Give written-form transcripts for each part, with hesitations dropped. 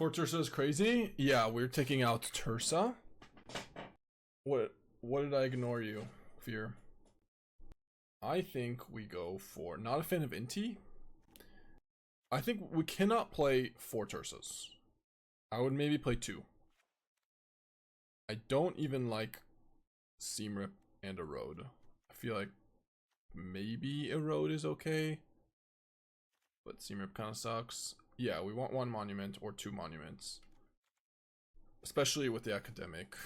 For Tersa is crazy? Yeah, we're taking out Tersa. What did I ignore you, Fear? I think we go for... Not a fan of Inti. I think we cannot play 4 Tersas. I would maybe play 2. I don't even like Seamrip and Erode. I feel like maybe Erode is okay. But Seamrip kind of sucks. Yeah, we want 1 monument or 2 monuments. Especially with the Academic.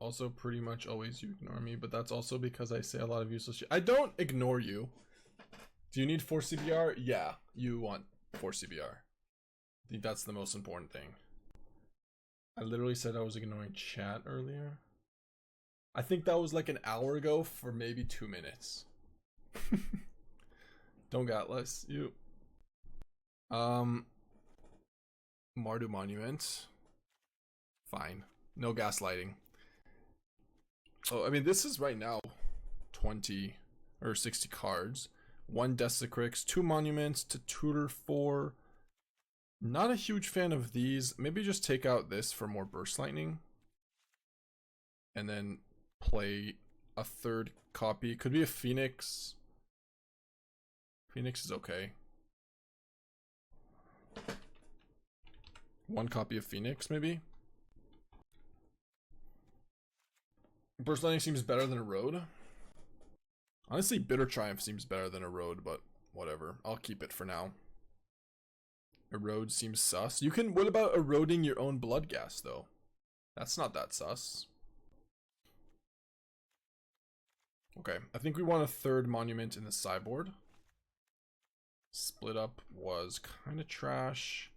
Also pretty much always you ignore me, but that's also because I say a lot of useless shit. I don't ignore you. Do you need 4 CBR? Yeah, you want 4 CBR. I think that's the most important thing. I literally said I was ignoring chat earlier. I think that was like an hour ago for maybe 2 minutes. Don't got less, you. Mardu Monument. Fine. No gaslighting. Oh, I mean, this is right now 20 or 60 cards. 1 Desecrex, 2 monuments to tutor 4. Not a huge fan of these. Maybe just take out this for more burst lightning. And then play a 3rd copy. Could be a Phoenix. Phoenix is okay. 1 copy of Phoenix, maybe. Burst lightning seems better than Erode. Honestly, Bitter Triumph seems better than Erode, but whatever. I'll keep it for now. Erode seems sus. You can. What about eroding your own Bloodghast though? That's not that sus. Okay, I think we want a 3rd monument in the sideboard. Split up was kind of trash,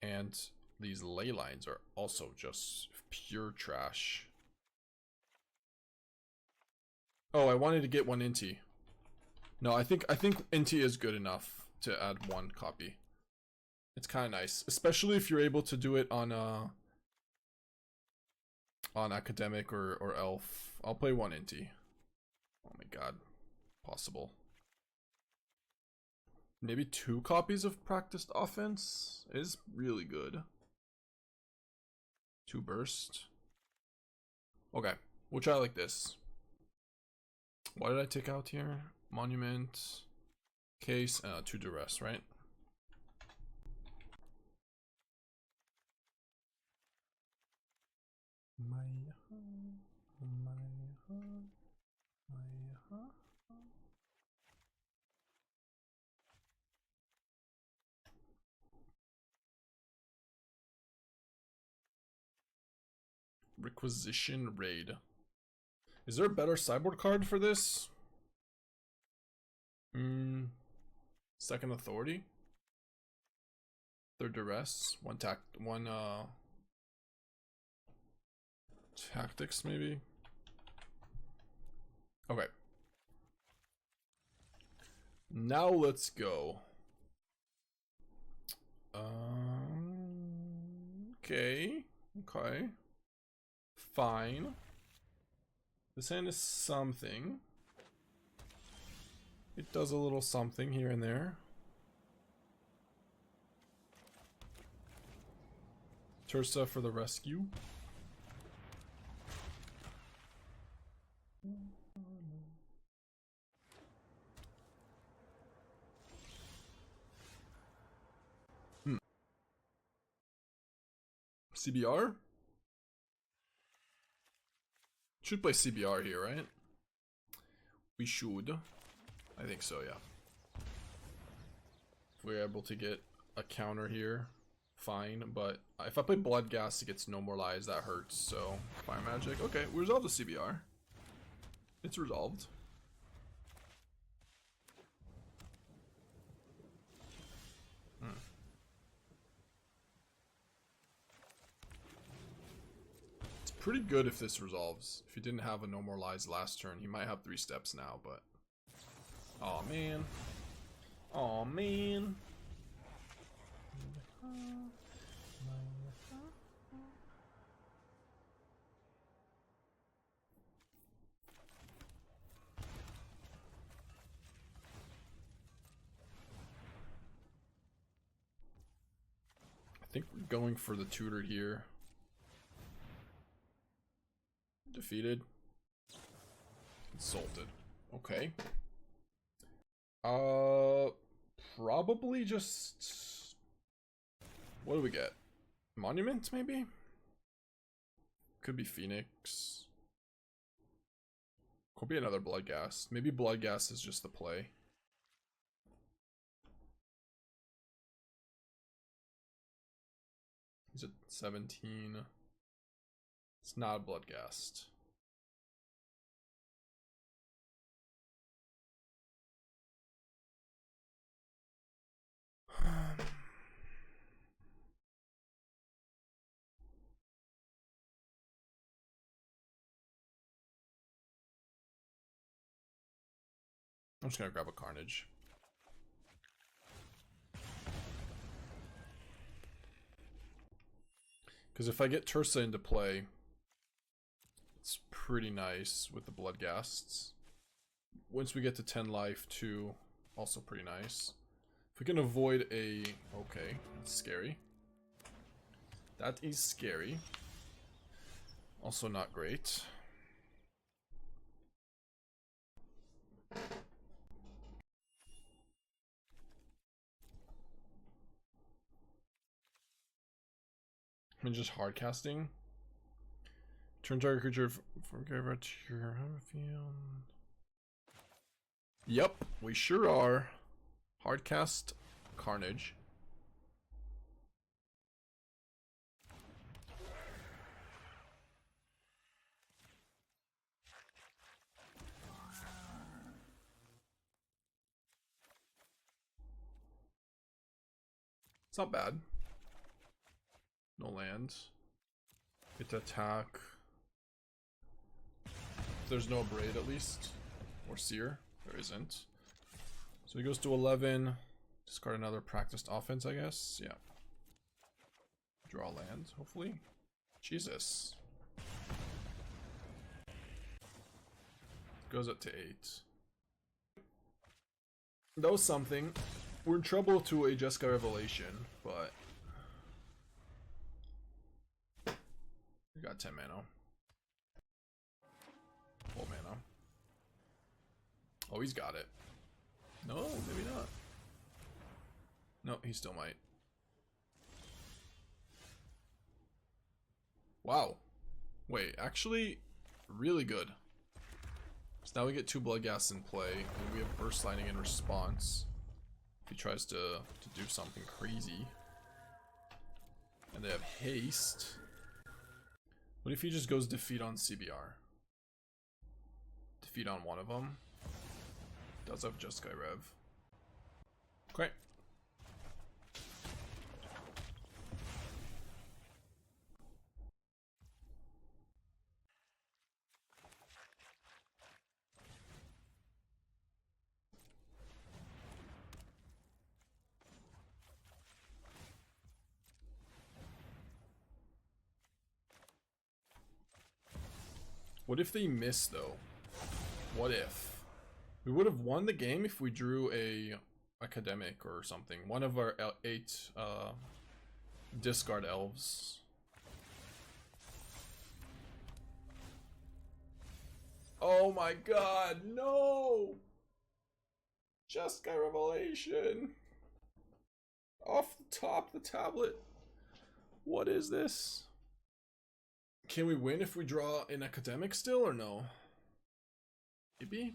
and these ley lines are also just pure trash. Oh, I wanted to get 1 Inti. No, I think Inti is good enough to add 1 copy. It's kind of nice, especially if you're able to do it on Academic or Elf. I'll play 1 Inti. Oh my god, possible. Maybe 2 copies of Practiced Offense is really good. 2 burst. Okay, we'll try like this. What did I take out here? Monument, case, 2 Duress, right? Requisition Raid. Is there a better sideboard card for this? Second Authority. 3rd Duress. 1 Tactics maybe. Okay. Now let's go. Okay. Fine. This hand is something. It does a little something here and there. Tersa for the rescue. CBR? Should play CBR here, right? We should. I think so, yeah. If we're able to get a counter here, fine. But if I play Bloodghast, it gets no more lives. That hurts. So, Fire Magic. Okay, we resolved the CBR. It's resolved. Pretty good if this resolves. If he didn't have a no more lies last turn, he might have 3 steps now, but... Aw, man. Aw, man. think we're going for the tutored here. Defeated. Insulted. Okay. Probably just... What do we get? Monument, maybe? Could be Phoenix. Could be another Bloodghast. Maybe Bloodghast is just the play. He's at 17. It's not a Bloodghast. I'm just gonna grab a Carnage. Because if I get Tersa into play, it's pretty nice with the Bloodghasts. Once we get to 10 life too, also pretty nice. If we can avoid a... Okay, that's scary. That is scary. Also not great. And just hard casting. Turn target creature from graveyard to your home field. Yep, we sure are. Hard cast Carnage. It's not bad. No land. Get to attack. There's no Braid at least. Or Seer. There isn't. So he goes to 11. Discard another practiced offense, I guess. Yeah. Draw land, hopefully. Jesus. Goes up to 8. That was something. We're in trouble to a Jeskai Revelation, but... We got 10 mana. Full mana. Oh, he's got it. No, maybe not. No, he still might. Wow. Wait, actually, really good. So now we get 2 Bloodghasts in play, and we have Burst Lightning in response. If he tries to do something crazy. And they have haste. What if he just goes defeat on CBR? Defeat on one of them. Does have Jeskai Rev. Okay. What if they miss though? What if? We would have won the game if we drew a academic or something. One of our 8 discard elves. Oh my god, no! Jeskai Revelation. Off the top of the tablet. What is this? Can we win if we draw an academic still or no? Maybe?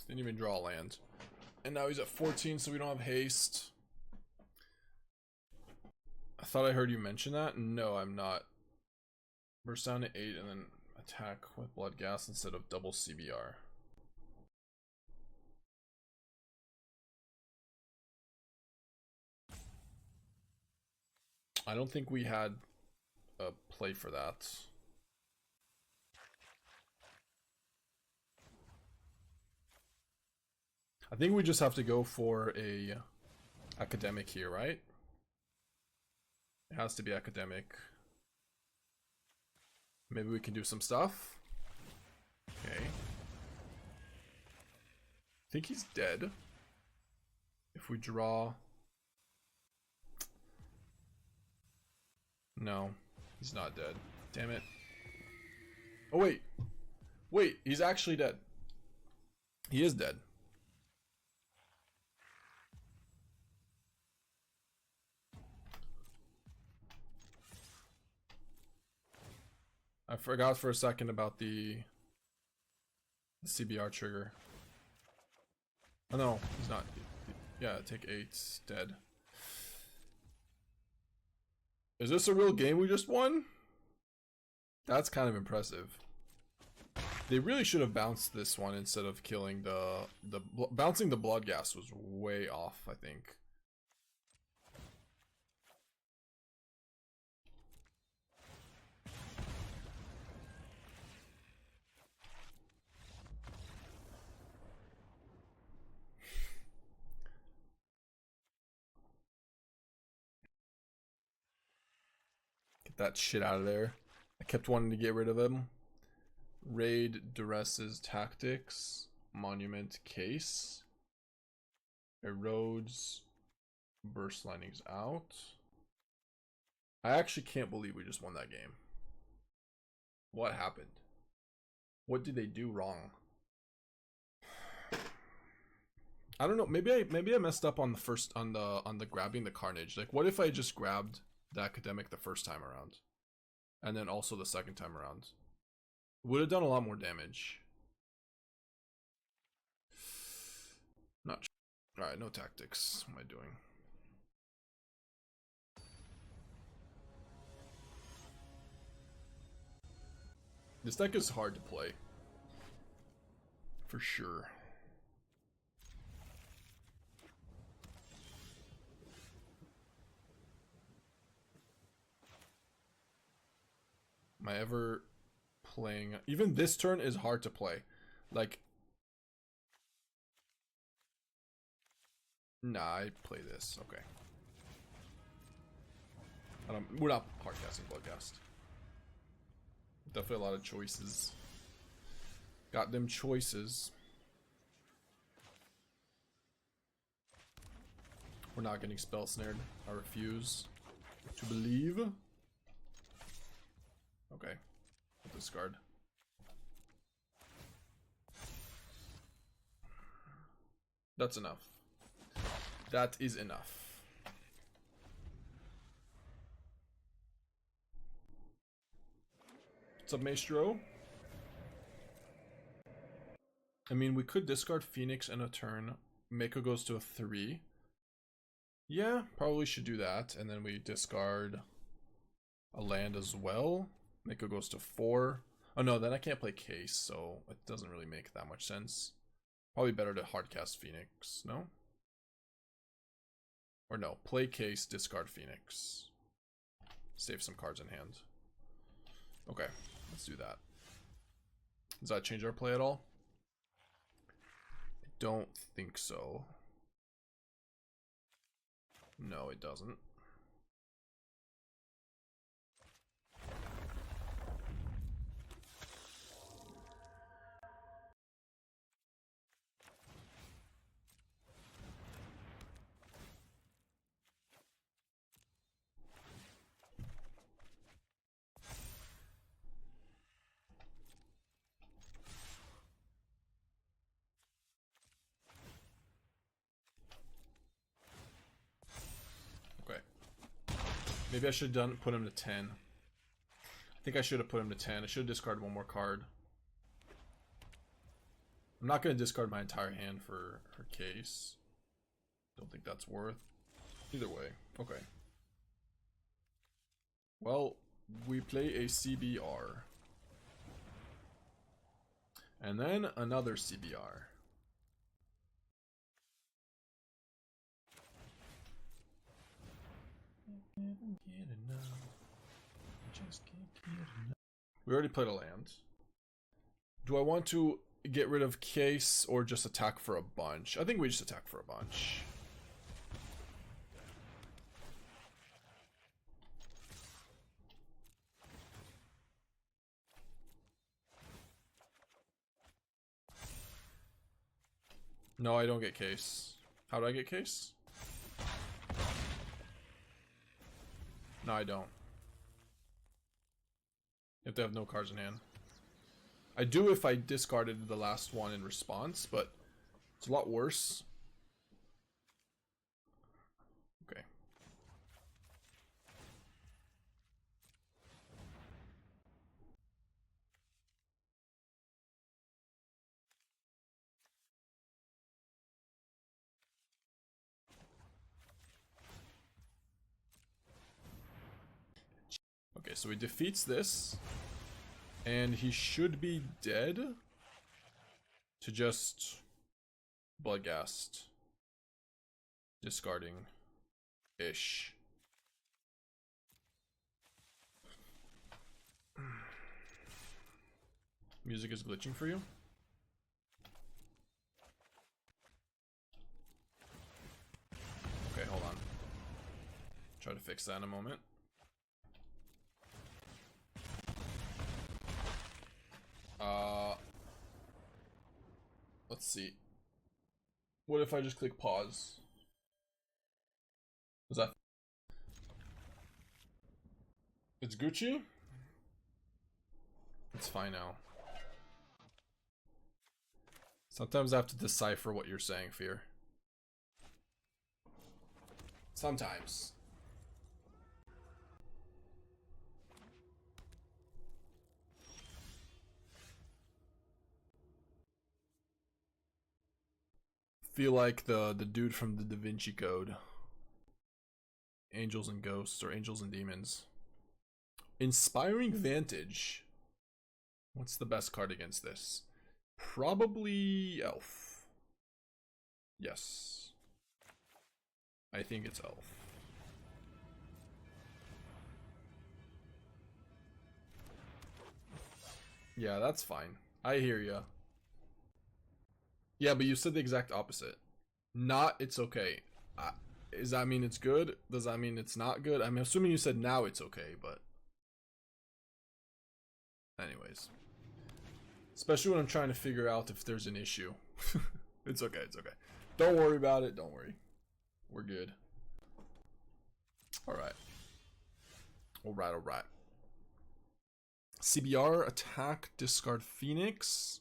Didn't even draw a land. And now he's at 14, so we don't have haste. I thought I heard you mention that. No, I'm not. Burst down to 8 and then attack with Bloodghast instead of double CBR. I don't think we had a play for that. I think we just have to go for a Academic here, right? It has to be academic. Maybe we can do some stuff. Okay. I think he's dead. If we draw... No, he's not dead. Damn it. Oh, wait. Wait, he's actually dead. He is dead. I forgot for a second about the CBR trigger. Oh no, he's not. Yeah, take 8, dead. Is this a real game we just won? That's kind of impressive. They really should have bounced this one instead of killing bouncing the Bloodghast was way off, I think. Get that shit out of there. I kept wanting to get rid of him. Raid Duress's Tactics. Monument Case. Erodes. Burst Linings out. I actually can't believe we just won that game. What happened? What did they do wrong? I don't know. Maybe I messed up on the first on the grabbing the Carnage. Like, what if I just grabbed the Academic the first time around, and then also the second time around? Would have done a lot more damage. Not sure. All right, no tactics. What am I doing? This deck is hard to play, for sure. Am I ever playing? Even this turn is hard to play. Like, nah, I play this. Okay. We're not hardcasting Bloodghast. Definitely a lot of choices. Got them choices. We're not getting spell snared. I refuse to believe. Okay, I'll discard. That's enough. That is enough. What's up, Maestro? I mean, we could discard Phoenix in a turn. Mako goes to a 3. Yeah, probably should do that. And then we discard a land as well. Mako goes to 4. Oh no, then I can't play Case, so it doesn't really make that much sense. Probably better to hardcast Phoenix, no? Or no, play Case, discard Phoenix. Save some cards in hand. Okay, let's do that. Does that change our play at all? I don't think so. No, it doesn't. Maybe I should have put him to 10. I think I should have put him to 10. I should have discarded one more card. I'm not going to discard my entire hand for her Case. Don't think that's worth. Either way. Okay. Well, we play a CBR. And then another CBR. We already played a land. Do I want to get rid of Case or just attack for a bunch? I think we just attack for a bunch. No, I don't get case. How do I get case? No, I don't. You have to have no cards in hand. I do if I discarded the last one in response, but it's a lot worse. Okay. Okay, so he defeats this. And he should be dead to just Bloodghast. Discarding ish. Music is glitching for you? Okay, hold on. Try to fix that in a moment. Let's see. What if I just click pause? Was that? It's Gucci? It's fine now. Sometimes I have to decipher what you're saying, Fear. Sometimes. Feel like the dude from the Da Vinci Code. Angels and Ghosts, or Angels and Demons. Inspiring Vantage. What's the best card against this? Probably Elf. Yes. I think it's Elf. Yeah, that's fine. I hear ya. Yeah, but you said the exact opposite. Not, it's okay. Does that mean it's good? Does that mean it's not good? I'm assuming you said now it's okay, but... Anyways. Especially when I'm trying to figure out if there's an issue. It's okay, it's okay. Don't worry about it, don't worry. We're good. Alright. Alright. CBR, attack, discard Phoenix.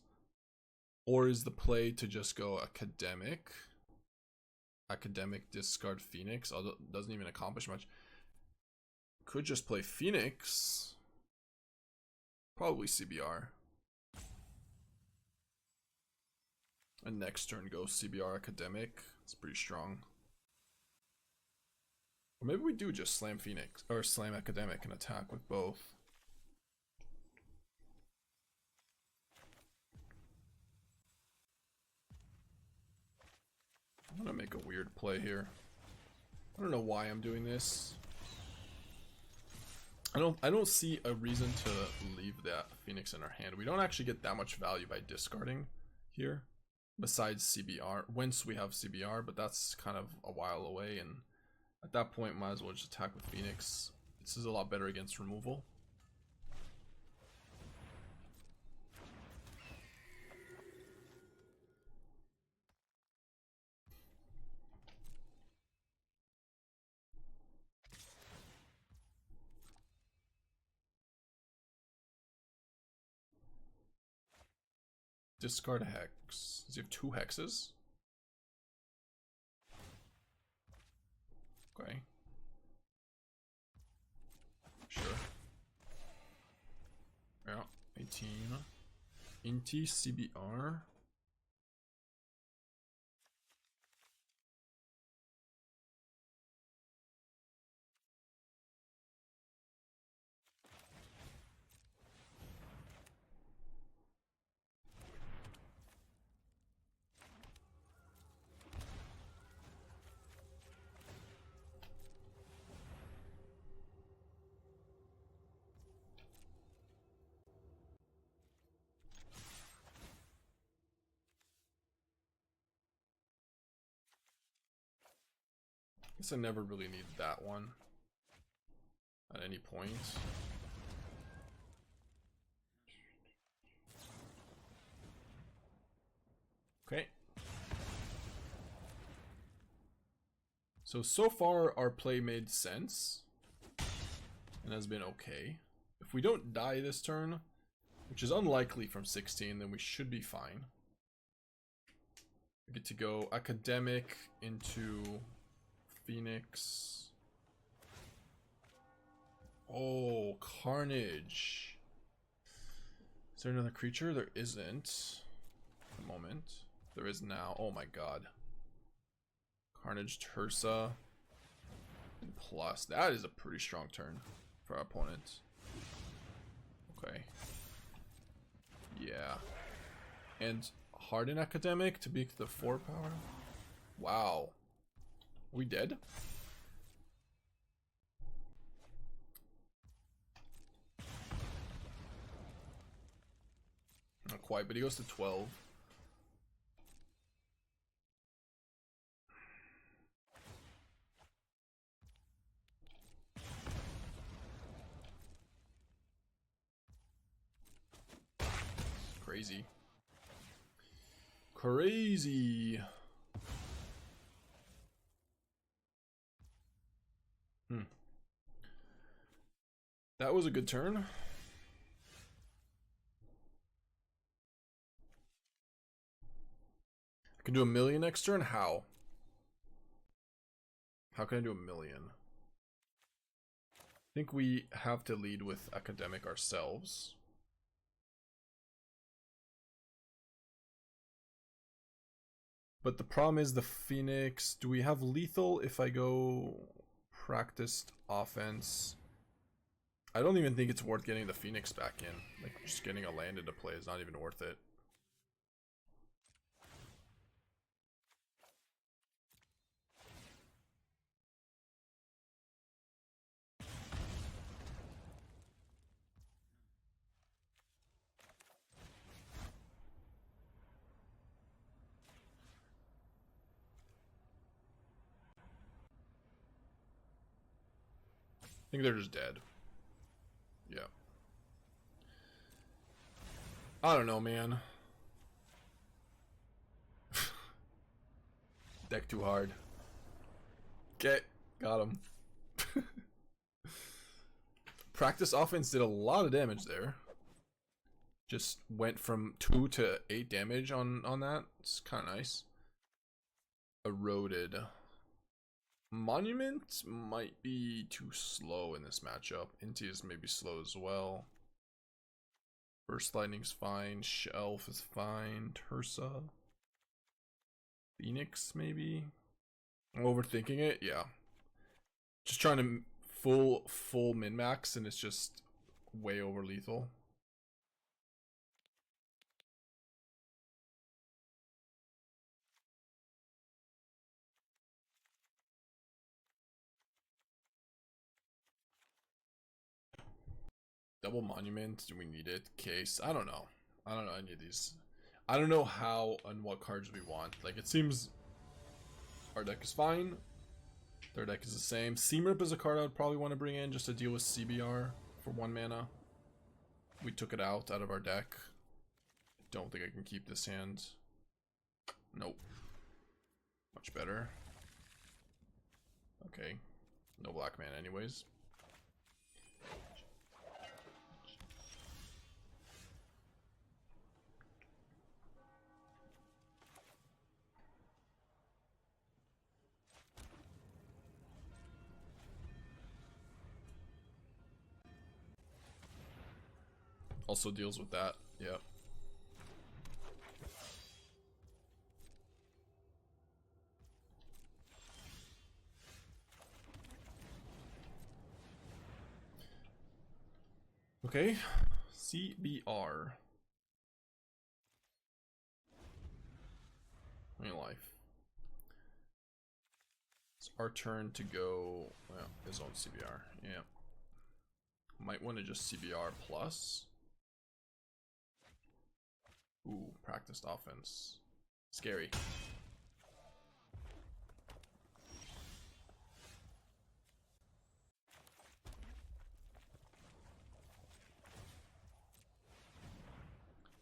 Or is the play to just go Academic? Academic, discard Phoenix. Although it doesn't even accomplish much. Could just play Phoenix. Probably CBR. And next turn goes CBR Academic. It's pretty strong. Or maybe we do just slam Phoenix or slam Academic and attack with both. I'm gonna make a weird play here. I don't know why I'm doing this. I don't see a reason to leave that Phoenix in our hand. We don't actually get that much value by discarding here. Besides CBR, once we have CBR, but that's kind of a while away, and at that point might as well just attack with Phoenix. This is a lot better against removal. Discard a hex. Does he have 2 hexes? Okay. Sure. Yeah, 18. Inti, CBR. Guess I never really need that one at any point. Okay. So far our play made sense and has been okay. If we don't die this turn, which is unlikely from 16, then we should be fine. We get to go Academic into Phoenix. Oh, Carnage. Is there another creature? There isn't. At the moment. There is now. Oh my god. Carnage, Tersa. And plus. That is a pretty strong turn for our opponent. Okay. Yeah. And Hardened Academic to beat the 4 power. Wow. We dead? Not quite, but he goes to 12. Crazy. Crazy. That was a good turn. I can do a million next turn? How? How can I do a million? I think we have to lead with Academic ourselves. But the problem is the Phoenix. Do we have lethal if I go practiced offense? I don't even think it's worth getting the Phoenix back in. Like, just getting a land into play is not even worth it. I think they're just dead. Yeah. I don't know, man. Deck too hard. Okay, got him. Practice offense did a lot of damage there. Just went from 2 to 8 damage on that. It's kind of nice. Eroded. Monument might be too slow in this matchup. Inti is maybe slow as well. Burst Lightning's fine. Shelf is fine. Tersa. Phoenix maybe. I'm overthinking it. Yeah. Just trying to full min max and it's just way over lethal. Double Monument, do we need it? Case, I don't know. I don't know any of these. I don't know how and what cards we want. Like, it seems our deck is fine. Their deck is the same. Seamrip is a card I would probably want to bring in just to deal with CBR for 1 mana. We took it out of our deck. Don't think I can keep this hand. Nope. Much better. Okay. No black mana anyways. Also deals with that, yeah. Okay, CBR. Real life. It's our turn to go, well, his own CBR, yeah. Might want to just CBR plus. Ooh, practiced offense. Scary. I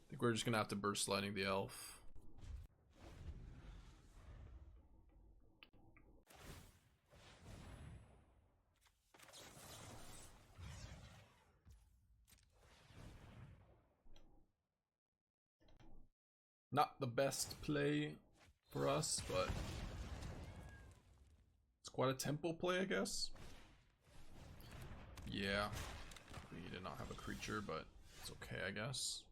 think we're just gonna have to burst lightning the elf. Not the best play for us, but it's quite a tempo play, I guess. Yeah, we did not have a creature, but it's okay, I guess.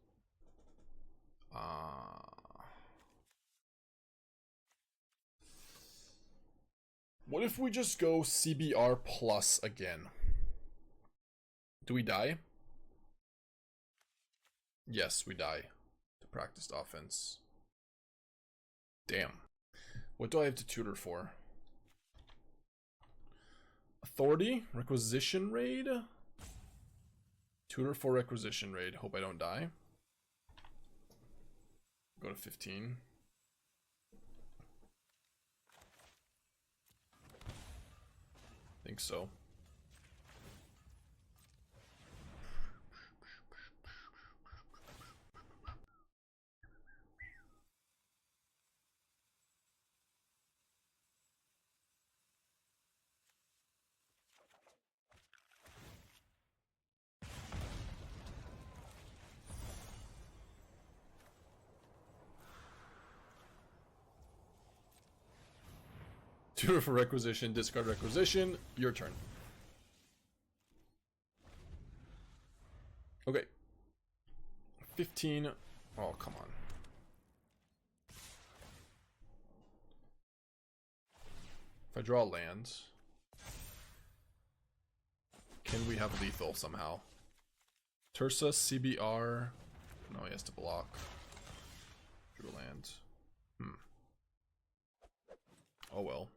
What if we just go CBR plus again? Do we die? Yes, we die. To practiced offense. Damn. What do I have to tutor for? Authority? Requisition Raid? Tutor for Requisition Raid. Hope I don't die. Go to 15. Think so. Tutor for Requisition, discard Requisition, your turn. Okay. 15. Oh, come on. If I draw land, can we have lethal somehow? Tersa, CBR. No, he has to block. Drew land. Oh well.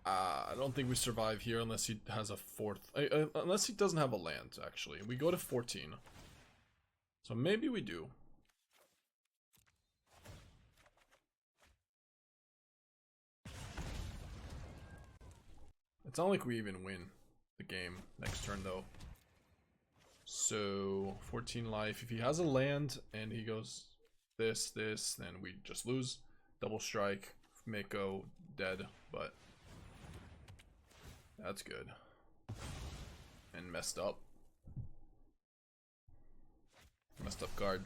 I don't think we survive here unless he has a fourth. Unless he doesn't have a land, actually. We go to 14. So maybe we do. It's not like we even win the game next turn, though. So, 14 life. If he has a land and he goes this, then we just lose. Double strike. Mako dead, but that's good. And messed up. Messed up guard.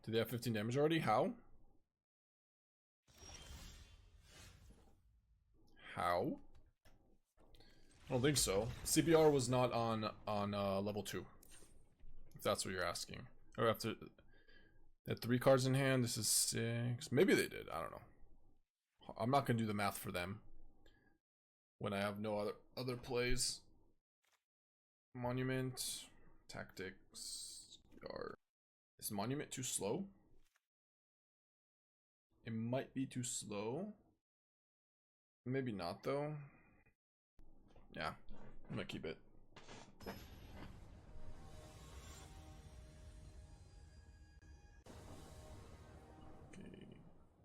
Do they have 15 damage already? How? How? I don't think so. CBR was not on level 2. If that's what you're asking. Or after they had 3 cards in hand, this is 6. Maybe they did, I don't know. I'm not gonna do the math for them when I have no other plays. Monument, tactics, CBR. Is Monument too slow? It might be too slow. Maybe not though. Yeah, I'm gonna keep it. Okay.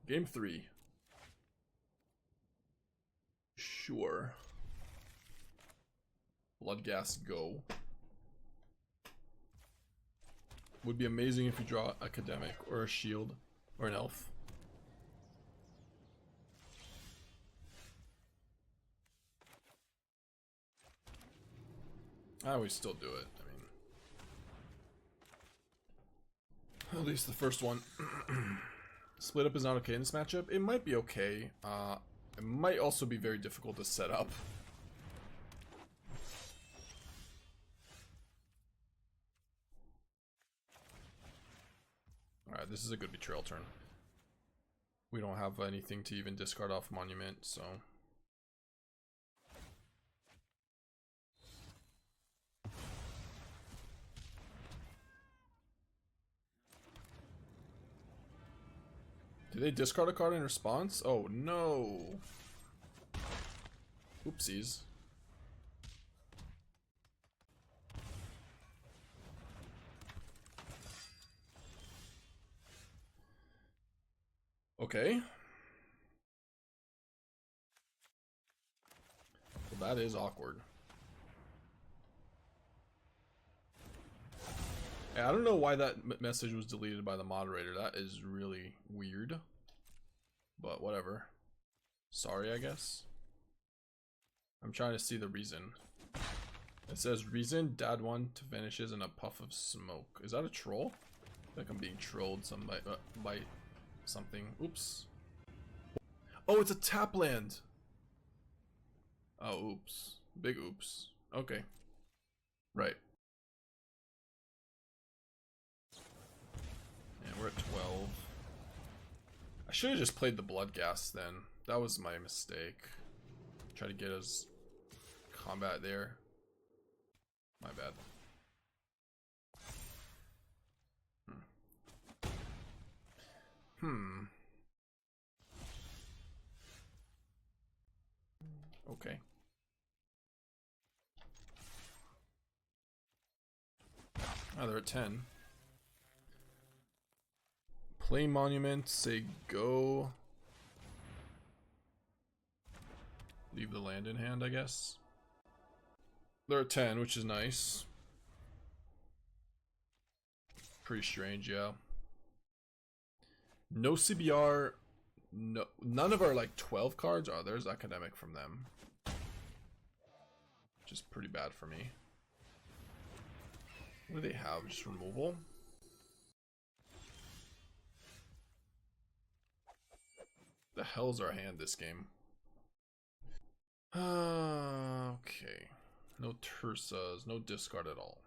Game 3. Sure. Bloodghast go. Would be amazing if you draw Academic or a Shield or an Elf. I always still do it. I mean, at least the first one. Split up is not okay in this matchup. It might be okay. It might also be very difficult to set up. Alright, this is a good betrayal turn. We don't have anything to even discard off Monument, so... Did they discard a card in response? Oh no. Oopsies. Okay. Well, that is awkward. I don't know why that message was deleted by the moderator. That is really weird. But whatever. Sorry, I guess. I'm trying to see the reason. It says reason dad one to vanishes in a puff of smoke. Is that a troll? Like I'm being trolled by something. Oops. Oh, it's a tap land. Oh, oops. Big oops. Okay. Right. Yeah, we're at 12. I should have just played the Bloodghast then. That was my mistake. Try to get us combat there. My bad. Okay. Oh, they're at 10. Play Monument, say go. Leave the land in hand, I guess. They're at 10, which is nice. Pretty strange, yeah. No CBR. No, none of our like 12 cards. Oh, there's Academic from them. Which is pretty bad for me. What do they have? Just removal? The hell's our hand this game? Okay. No Tersas, no discard at all.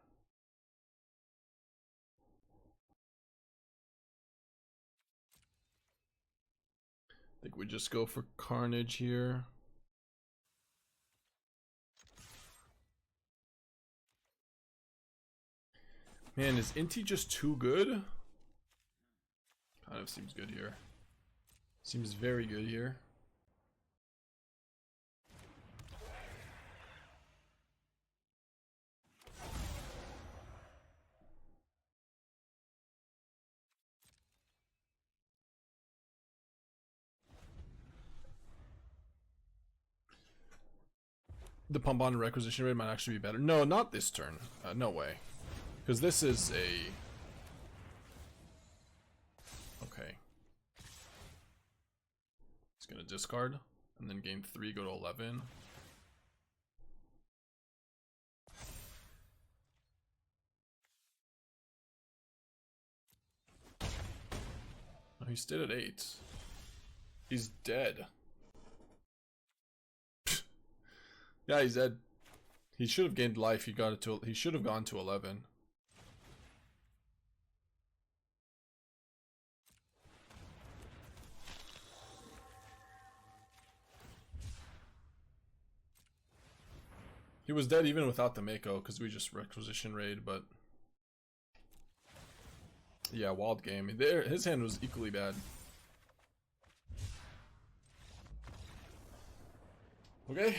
I think we just go for Carnage here. Man, is Inti just too good? Kind of seems good here. Seems very good here. The pump on Requisition Raid might actually be better. No, not this turn. No way. Because this is a... Okay. He's going to discard. And then game 3 go to 11. Oh, he stayed at 8. He's dead. Yeah, he's dead. He should have gained life. He got it to. He should have gone to 11. He was dead even without the Mako because we just Requisition Raid, but yeah, wild game. There, his hand was equally bad. Okay.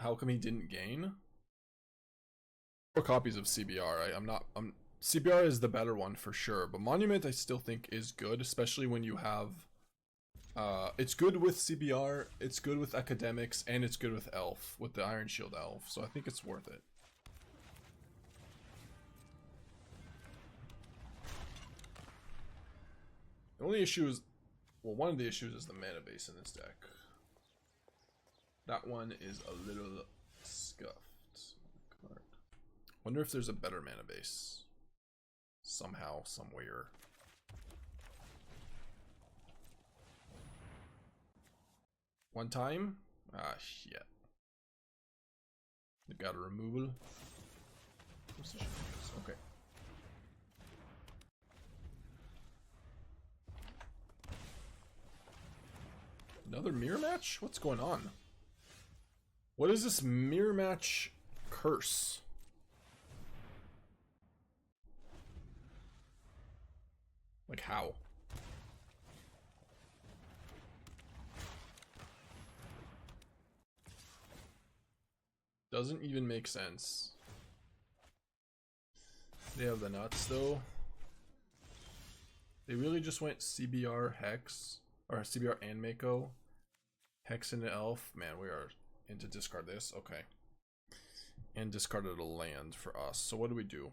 How come he didn't gain? 4 copies of CBR. CBR is the better one for sure, but Monument I still think is good, especially when you have it's good with CBR, it's good with Academics, and it's good with Elf, with the Iron Shield Elf, so I think it's worth it. The only issue is, well, one of the issues is the mana base in this deck. That one is a little scuffed. Wonder if there's a better mana base. Somehow, somewhere. One time? Ah, shit. They got a removal. Okay. Another mirror match? What's going on? What is this mirror match curse? how? Doesn't even make sense. They have the nuts though. They really just went CBR Hex, or CBR and Mako. Hex into Elf. Man, we are into discard this. Okay. And discarded a land for us. So what do?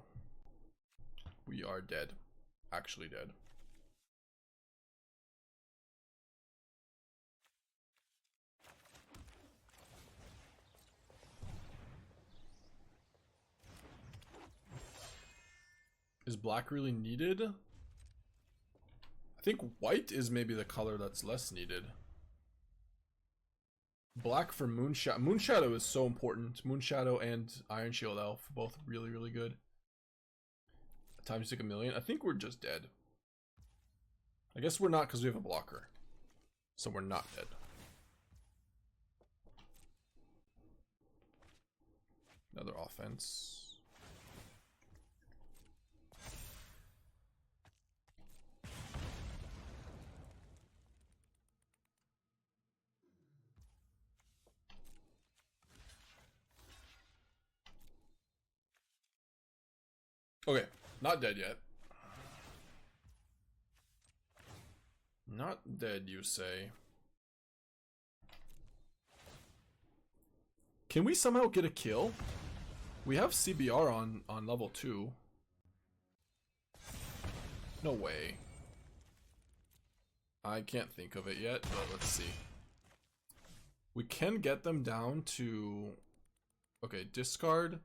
We are dead. Actually dead. Is black really needed? I think white is maybe the color that's less needed. Black for Moonshadow. Moonshadow is so important. Moonshadow and Iron Shield Elf, both really, really good. Times take 1,000,000. I think we're just dead. I guess we're not because we have a blocker. So we're not dead. Another offense. Okay, not dead yet. Not dead, you say. Can we somehow get a kill? We have CBR on level 2. No way. I can't think of it yet, but let's see. We can get them down to... Okay, discard,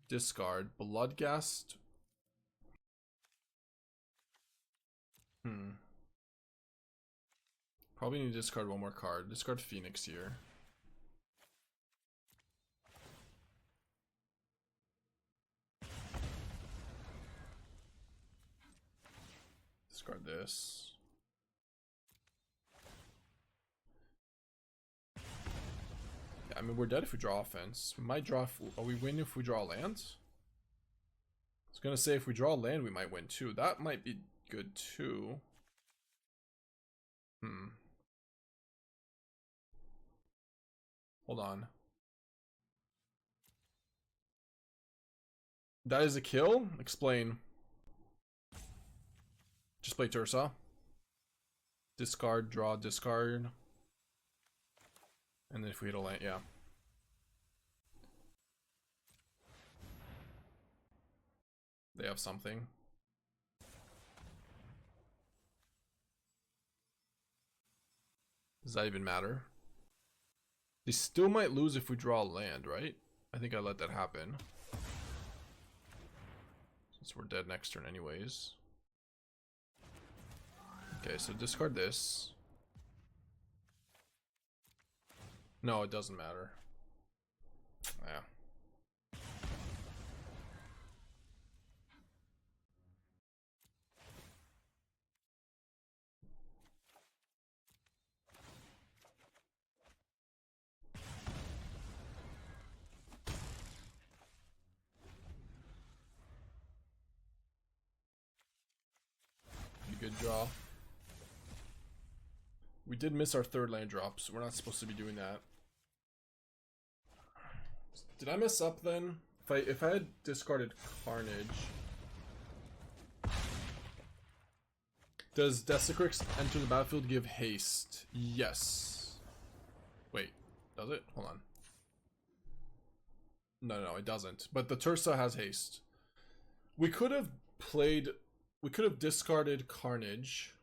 Bloodghast. Probably need to discard one more card. Discard Phoenix here. Discard this. Yeah, I mean, we're dead if we draw offense. We might draw... we win if we draw land? I was gonna say if we draw land, we might win too. That might be good too. Hold on. That is a kill? Explain. Just play Tersa. Discard, draw, discard. And then if we hit a land, yeah. They have something. Does that even matter? They still might lose if we draw land, right? I think I let that happen. Since we're dead next turn anyways. Okay, so discard this. No, it doesn't matter. Yeah. Good draw. We did miss our third land drop, so we're not supposed to be doing that. Did I mess up then? If I had discarded Carnage, does Desecrex enter the battlefield give haste? Yes. Wait, does it? Hold on. No, it doesn't. But the Tersa has haste. We could have discarded Carnage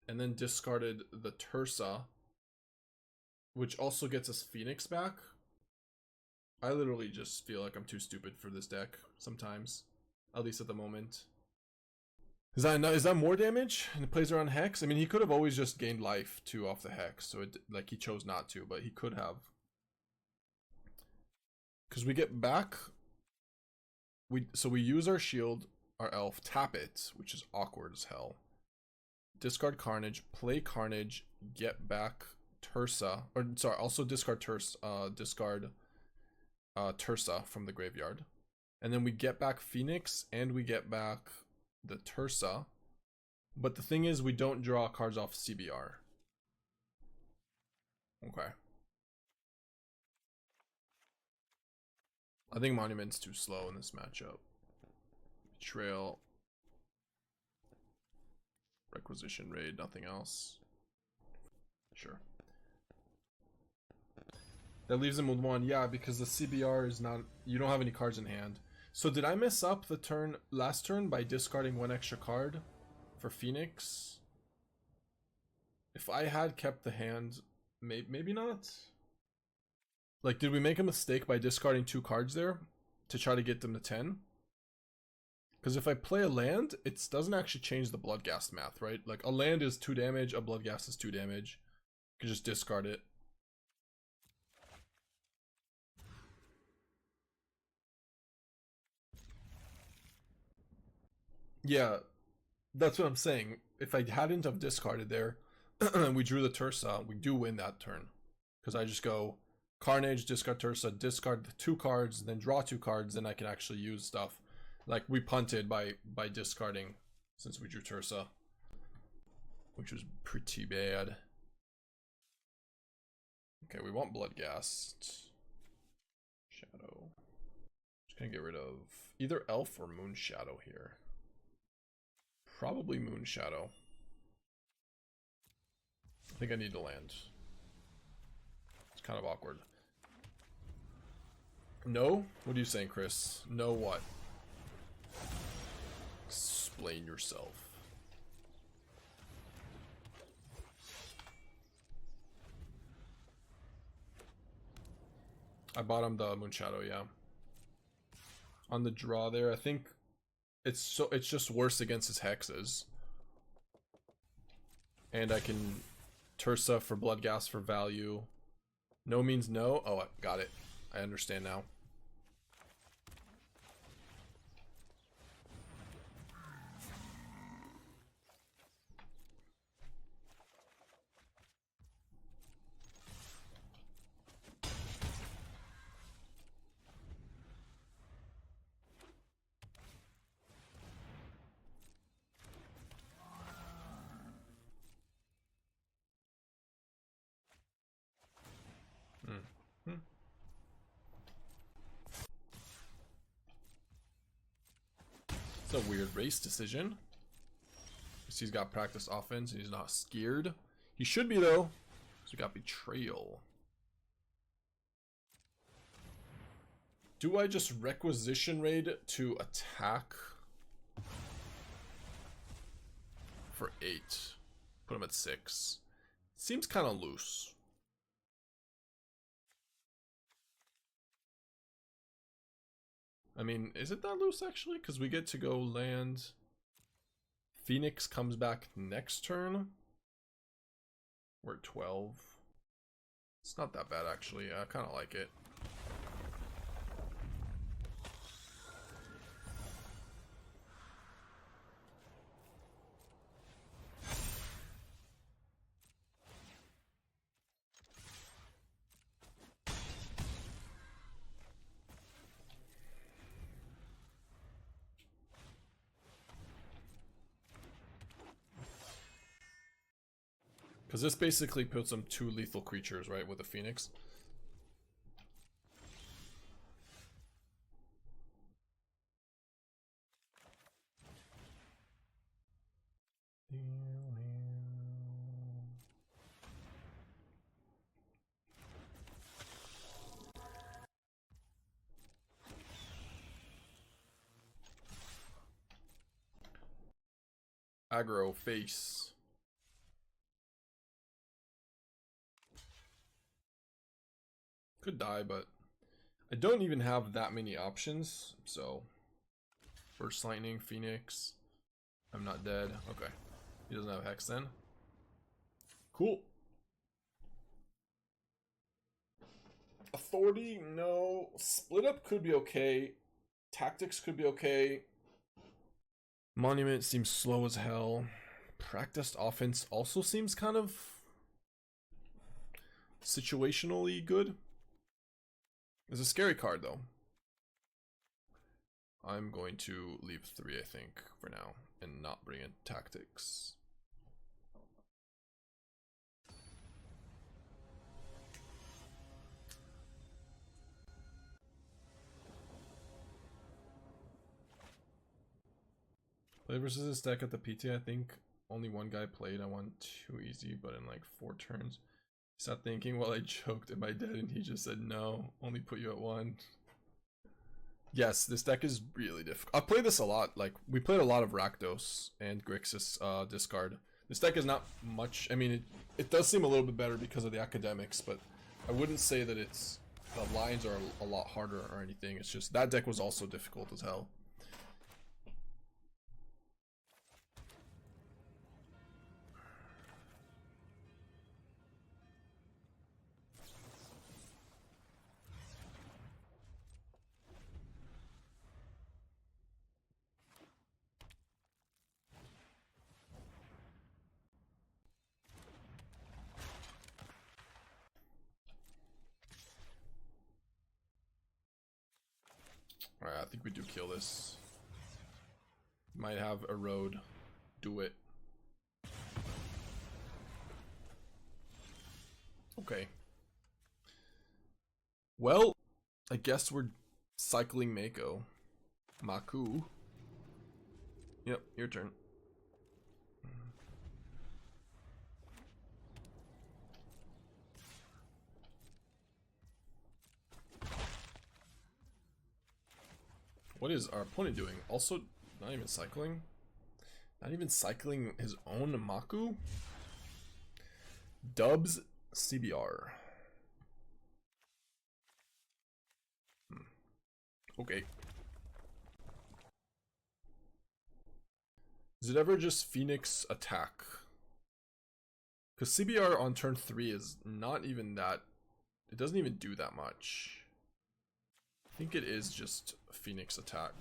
and then discarded the Tersa, which also gets us Phoenix back. I literally just feel like I'm too stupid for this deck sometimes, at least at the moment. Is that more damage? And it plays around Hex? I mean, he could have always just gained life too off the Hex, so it, like, he chose not to, but he could have. Because we get back, so we use our shield, our elf, tap it, which is awkward as hell. Discard Carnage, play Carnage, get back Tersa, or sorry, also discard Tersa from the graveyard, and then we get back Phoenix and we get back the Tersa, But the thing is, we don't draw cards off CBR. Okay. I think Monument's too slow in this matchup. Betrayal. Requisition Raid, nothing else. Sure. That leaves him with 1. Yeah, because the CBR is not... You don't have any cards in hand. So did I mess up the last turn by discarding 1 extra card for Phoenix? If I had kept the hand... Maybe not? Like, did we make a mistake by discarding 2 cards there to try to get them to 10? Because if I play a land, it doesn't actually change the Bloodghast math, right? Like, a land is 2 damage, a Bloodghast is 2 damage. You can just discard it. Yeah, that's what I'm saying. If I hadn't have discarded there, and we drew the Tersa, we do win that turn. Because I just go Carnage, discard Tersa, discard the 2 cards, then draw 2 cards, then I can actually use stuff. Like, we punted by discarding since we drew Tersa, which was pretty bad. Okay, we want Bloodghast. Shadow. Just gonna get rid of either Elf or Moonshadow here. Probably Moonshadow. I think I need to land. It's kind of awkward. No? What are you saying, Chris? No what? Explain yourself. I bought him the Moonshadow, yeah. On the draw there, I think it's just worse against his hexes. And I can Tersa for Bloodghast for value. No means no. Oh, I got it. I understand now. It's a weird race decision. He's got practice offense and he's not scared. He should be though. So we got Betrayal. Do I just Requisition Raid to attack for 8? Put him at 6. Seems kind of loose. I mean, is it that loose actually? Because we get to go land. Phoenix comes back next turn. We're at 12. It's not that bad actually. I kind of like it. Because this basically puts them 2 lethal creatures, right, with a Phoenix. Aggro face. Could die, but I don't even have that many options, so Burst Lightning, Phoenix. I'm not dead. Okay. He doesn't have Hex then. Cool. Authority, no. Split Up could be okay. Tactics could be okay. Monument seems slow as hell. Practiced offense also seems kind of situationally good. It's a scary card though. I'm going to leave 3, I think, for now, and not bring in tactics. Play versus this deck at the PT, I think only one guy played. I won 2 easy, but in like 4 turns. Sat thinking while I choked, am I dead? And he just said no, only put you at 1. Yes, this deck is really difficult. I've played this a lot. Like, we played a lot of Rakdos and Grixis discard. This deck is not much. I mean, it does seem a little bit better because of the academics, but I wouldn't say that it's the lines are a lot harder or anything. It's just that deck was also difficult as hell. Alright, I think we do kill this. Might have Erode. Do it. Okay. Well, I guess we're cycling Mako. Maku. Yep, your turn. What is our opponent doing? Also, not even cycling? Not even cycling his own Maku? Dubs CBR. Okay. Is it ever just Phoenix attack? Because CBR on turn 3 is not even that... It doesn't even do that much. I think it is just Phoenix attack.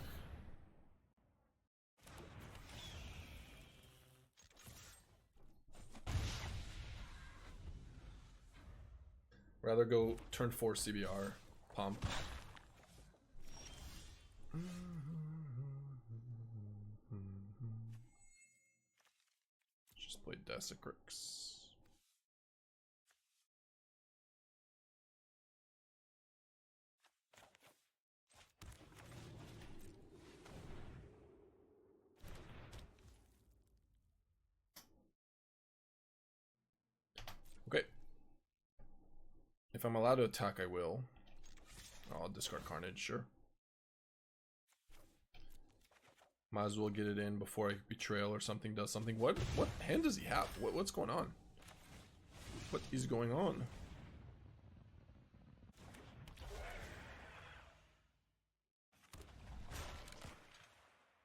Rather go turn 4 CBR. Pump. Just play Desecrex. Okay. If I'm allowed to attack, I will. I'll discard Carnage, sure. Might as well get it in before Betrayal or something does something. What hand does he have? What's going on? What is going on?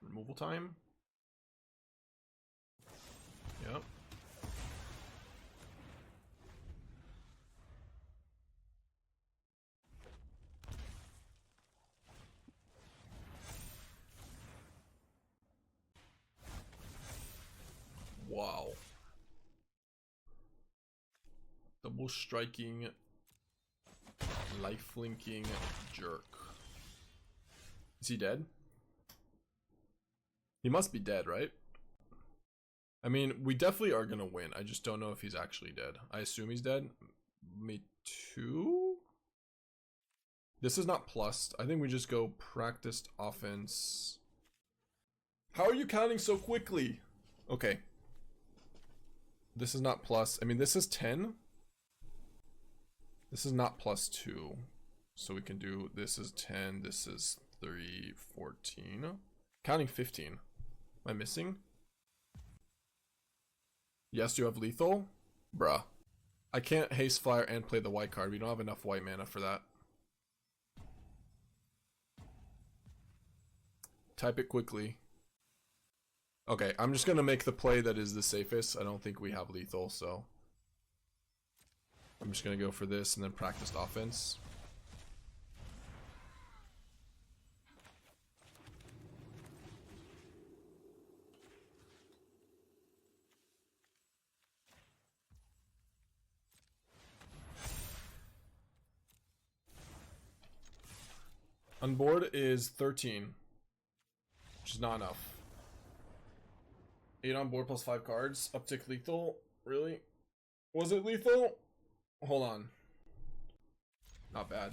Removal time? Yep. Wow. Double striking, life linking jerk. Is he dead? He must be dead, right? I mean, we definitely are gonna win. I just don't know if he's actually dead. I assume he's dead. Me too? This is not plussed. I think we just go practiced offense. How are you counting so quickly? Okay. This is not plus. I mean, this is 10. This is not +2. So we can do, this is 10, this is 3, 14. Counting 15. Am I missing? Yes, you have lethal? Bruh. I can't haste flyer and play the white card. We don't have enough white mana for that. Type it quickly. Okay, I'm just gonna make the play that is the safest. I don't think we have lethal, so I'm just gonna go for this and then practiced offense. On board is 13. not enough. 8 on board plus 5 cards. Uptick lethal? Really? Was it lethal? Hold on. Not bad.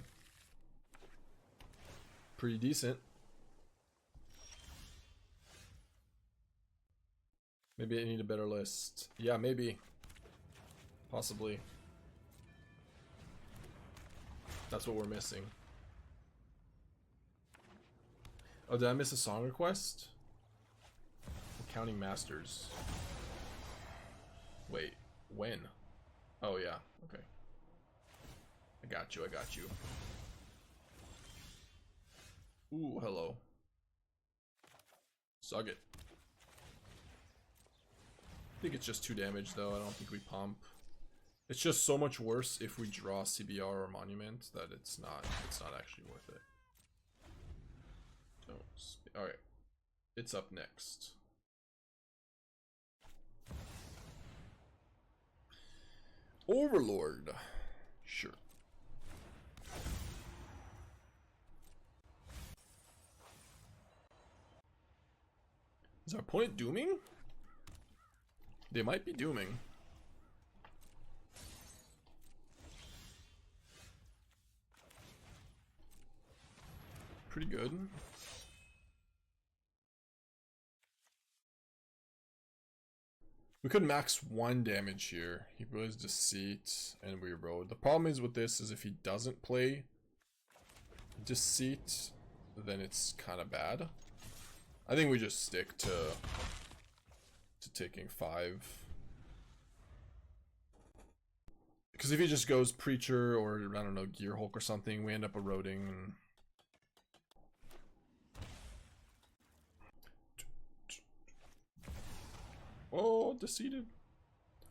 Pretty decent. Maybe I need a better list. Yeah, maybe. Possibly. That's what we're missing. Oh, did I miss a song request? I'm counting masters. Wait, when? Oh yeah, okay. I got you, I got you. Ooh, hello. Suck it. I think it's just 2 damage though, I don't think we pump. It's just so much worse if we draw CBR or Monument that it's not actually worth it. Alright. It's up next. Overlord. Sure. Is our opponent dooming? They might be dooming. Pretty good. We could max 1 damage here. He plays Deceit and we Erode. The problem is with this is if he doesn't play Deceit, then it's kind of bad. I think we just stick to taking 5. Because if he just goes Preacher or, I don't know, Gear Hulk or something, we end up eroding. And... Oh, Deceived.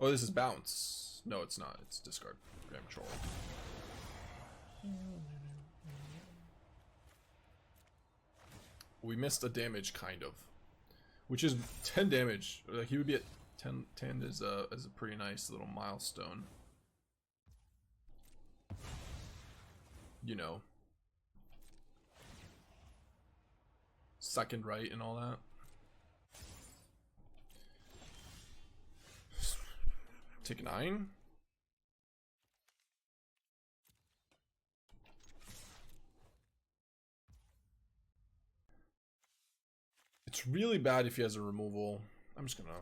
Oh, this is Bounce. No, it's not. It's Discard. Grand Patrol. We missed a damage, kind of. Which is 10 damage. Like, he would be at 10 is a pretty nice little milestone. You know. Second right and all that. Take 9. It's really bad if he has a removal. I'm just gonna...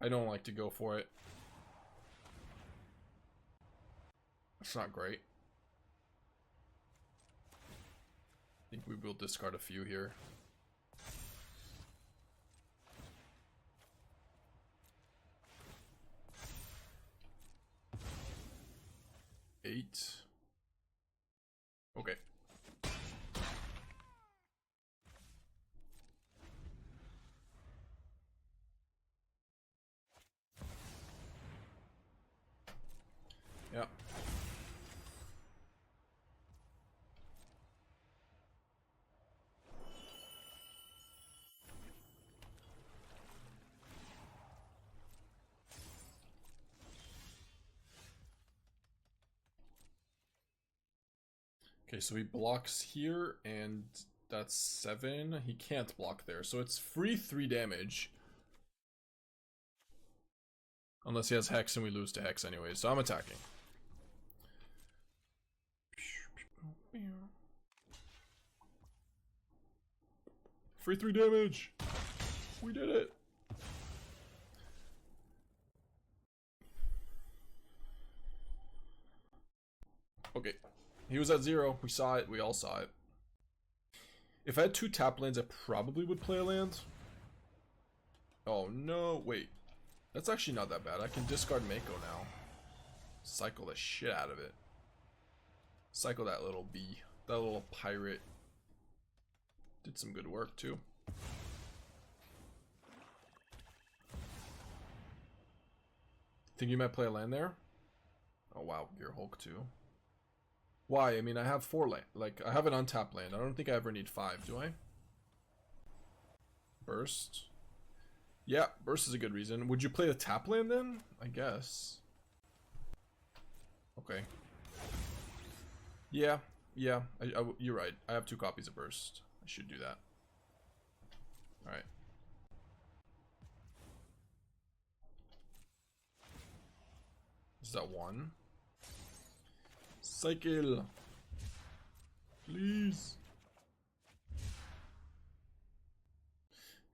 I don't like to go for it. It's not great. I think we will discard a few here. Eight. Okay. Yeah. Okay, so he blocks here, and that's 7. He can't block there, so it's free 3 damage. Unless he has Hex, and we lose to Hex anyway, so I'm attacking. Free 3 damage! We did it! Okay. He was at 0. We saw it. We all saw it. If I had 2 tap lands, I probably would play a land. Oh, no. Wait. That's actually not that bad. I can discard Mako now. Cycle the shit out of it. Cycle that little bee. That little pirate. Did some good work, too. Think you might play a land there? Oh, wow. Gear Hulk, too. Why? I mean, I have 4 land. Like, I have an untapped land. I don't think I ever need 5, do I? Burst. Yeah, burst is a good reason. Would you play a tap land then? I guess. Okay. Yeah. You're right. I have 2 copies of burst. I should do that. Alright. Is that one? Cycle! Please!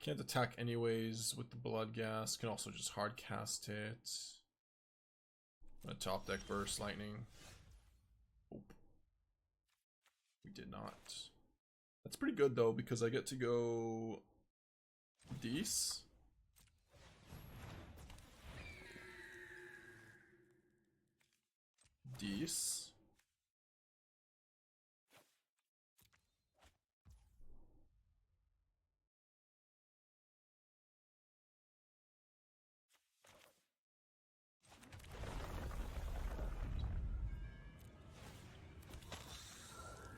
Can't attack anyways with the Bloodghast. Can also just hard cast it. I'm gonna top deck Burst Lightning. Oh. We did not. That's pretty good though, because I get to go Dees. Dees.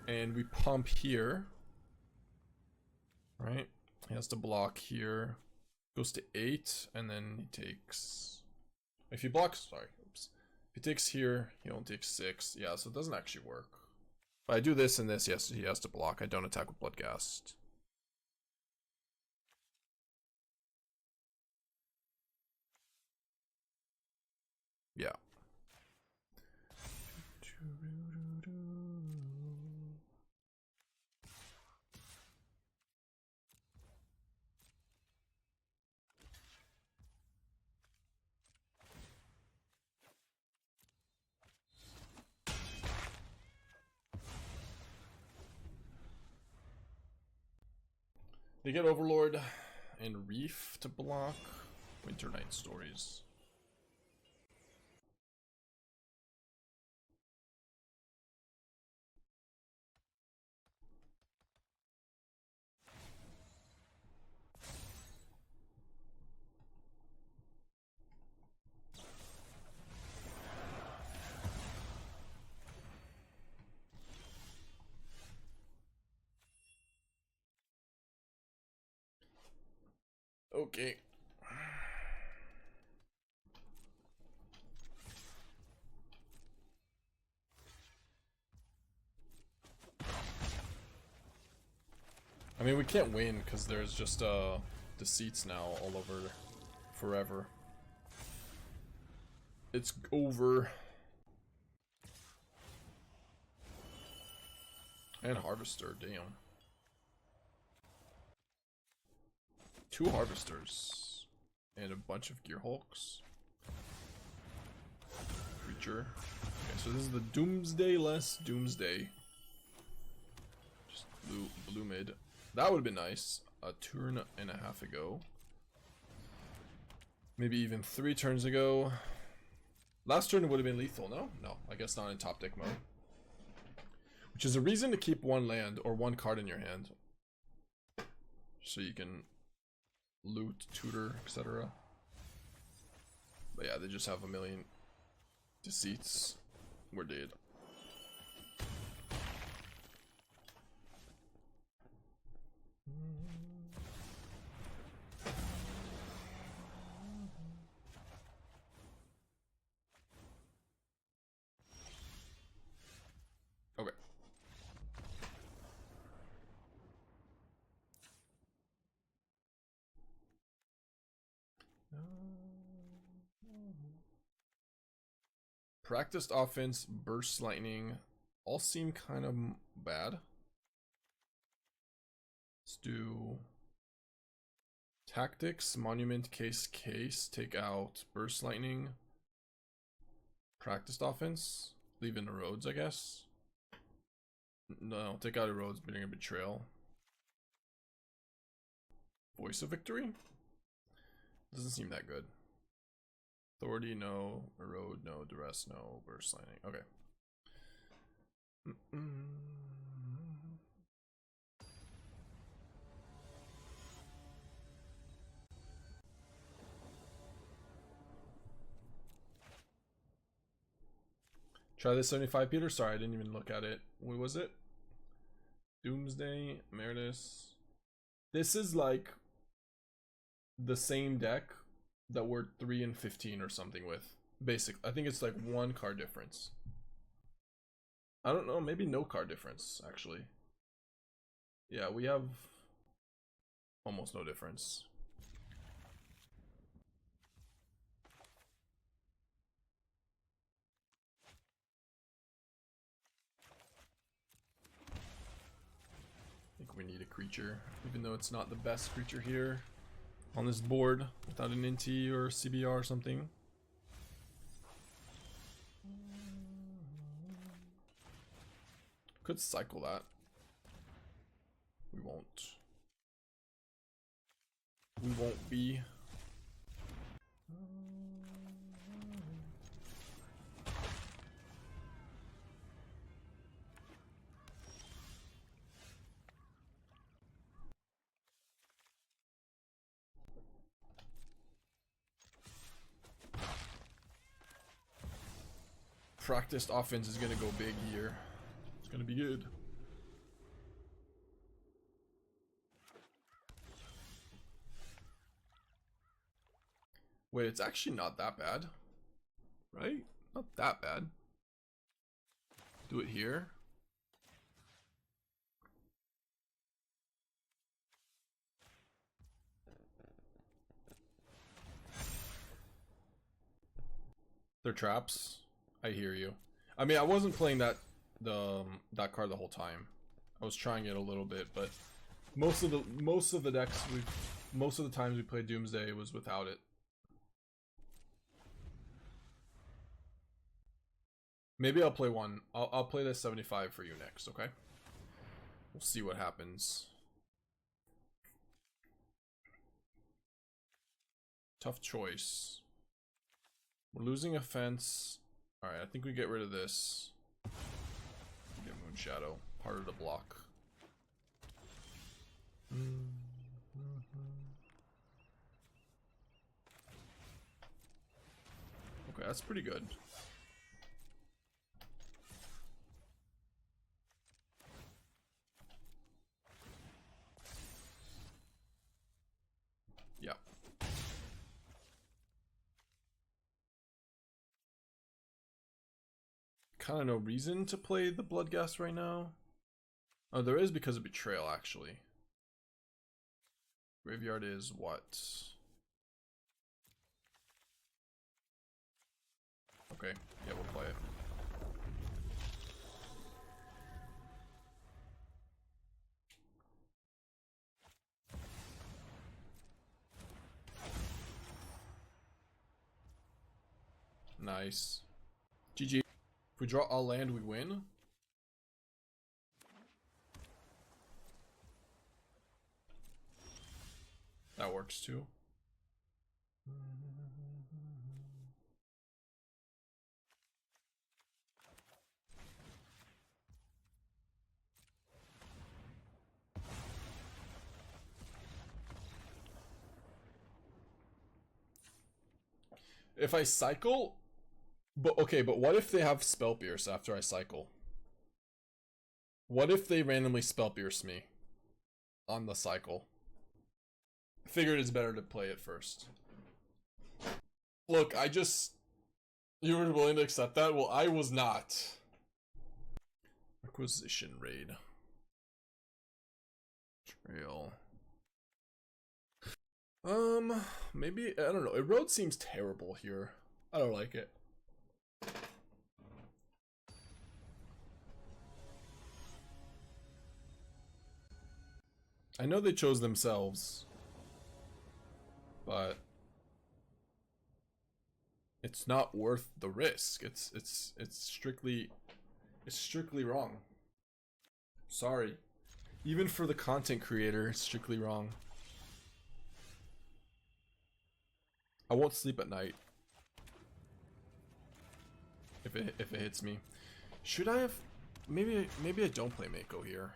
And we pump here. Right? He has to block here. Goes to 8, and then he takes... If he blocks, sorry, oops. If he takes here, he only takes 6. Yeah, so it doesn't actually work. If I do this and this, yes, he has to block. I don't attack with Bloodghast. Yeah. They get Overlord and Reef to block. Winter Night Stories. Okay. I mean, we can't win because there's just deceits now all over forever. It's over. And Harvester, damn. 2 Harvesters. And a bunch of Gear Hulks. Creature. Okay, so this is the Doomsday less Doomsday. Just blue mid. That would have been nice. A turn and a half ago. Maybe even 3 turns ago. Last turn would have been lethal, no? No, I guess not in top deck mode. Which is a reason to keep 1 land or 1 card in your hand. So you can loot, tutor, etc. But yeah, they just have a million deceits. We're dead. Okay. Practiced offense, burst lightning, all seem kind of bad. Let's do tactics, monument, case, take out burst lightning, practiced offense, leave in Erodes, I guess. No, take out Erodes, Bittering Betrayal. Voice of Victory? Doesn't seem that good. Authority, no. Erode, no. Duress, no. Burst lightning. Okay. Try this 75, Peter. Sorry, I didn't even look at it. What was it? Doomsday, Meredith. This is like the same deck that we're 3 and 15 or something with. Basic. I think it's like 1 card difference. I don't know, maybe no card difference, actually. Yeah, we have almost no difference. I think we need a creature, even though it's not the best creature here on this board without an Inti or CBR or something. Could cycle that. We won't. We won't be. Practiced offense is gonna go big here. It's gonna be good. Wait, it's actually not that bad, right? Not that bad. Do it here. They're traps. I hear you. I mean, I wasn't playing that that card the whole time. I was trying it a little bit, but most of the decks most of the times we played Doomsday was without it. Maybe I'll play one. I'll play this 75 for you next, okay? We'll see what happens. Tough choice. We're losing a fence. Alright, I think we get rid of this. Get Moonshadow. Harder to block. Okay, that's pretty good. Yeah. Kind of no reason to play the Bloodghast right now. Oh, there is because of Betrayal, actually. Graveyard is what? Okay, yeah, we'll play it. Nice. GG. If we draw all land, we win. That works too. If I cycle, but okay, but what if they have Spell Pierce after I cycle? What if they randomly Spell Pierce me on the cycle? I figured it's better to play it first. Look, you were willing to accept that? Well, I was not. Requisition Raid. Trail. Maybe, I don't know. Erode seems terrible here. I don't like it. I know they chose themselves, but it's not worth the risk. It's strictly wrong. Sorry. Even for the content creator, it's strictly wrong. I won't sleep at night if it hits me. Should I have maybe I don't play Mako here.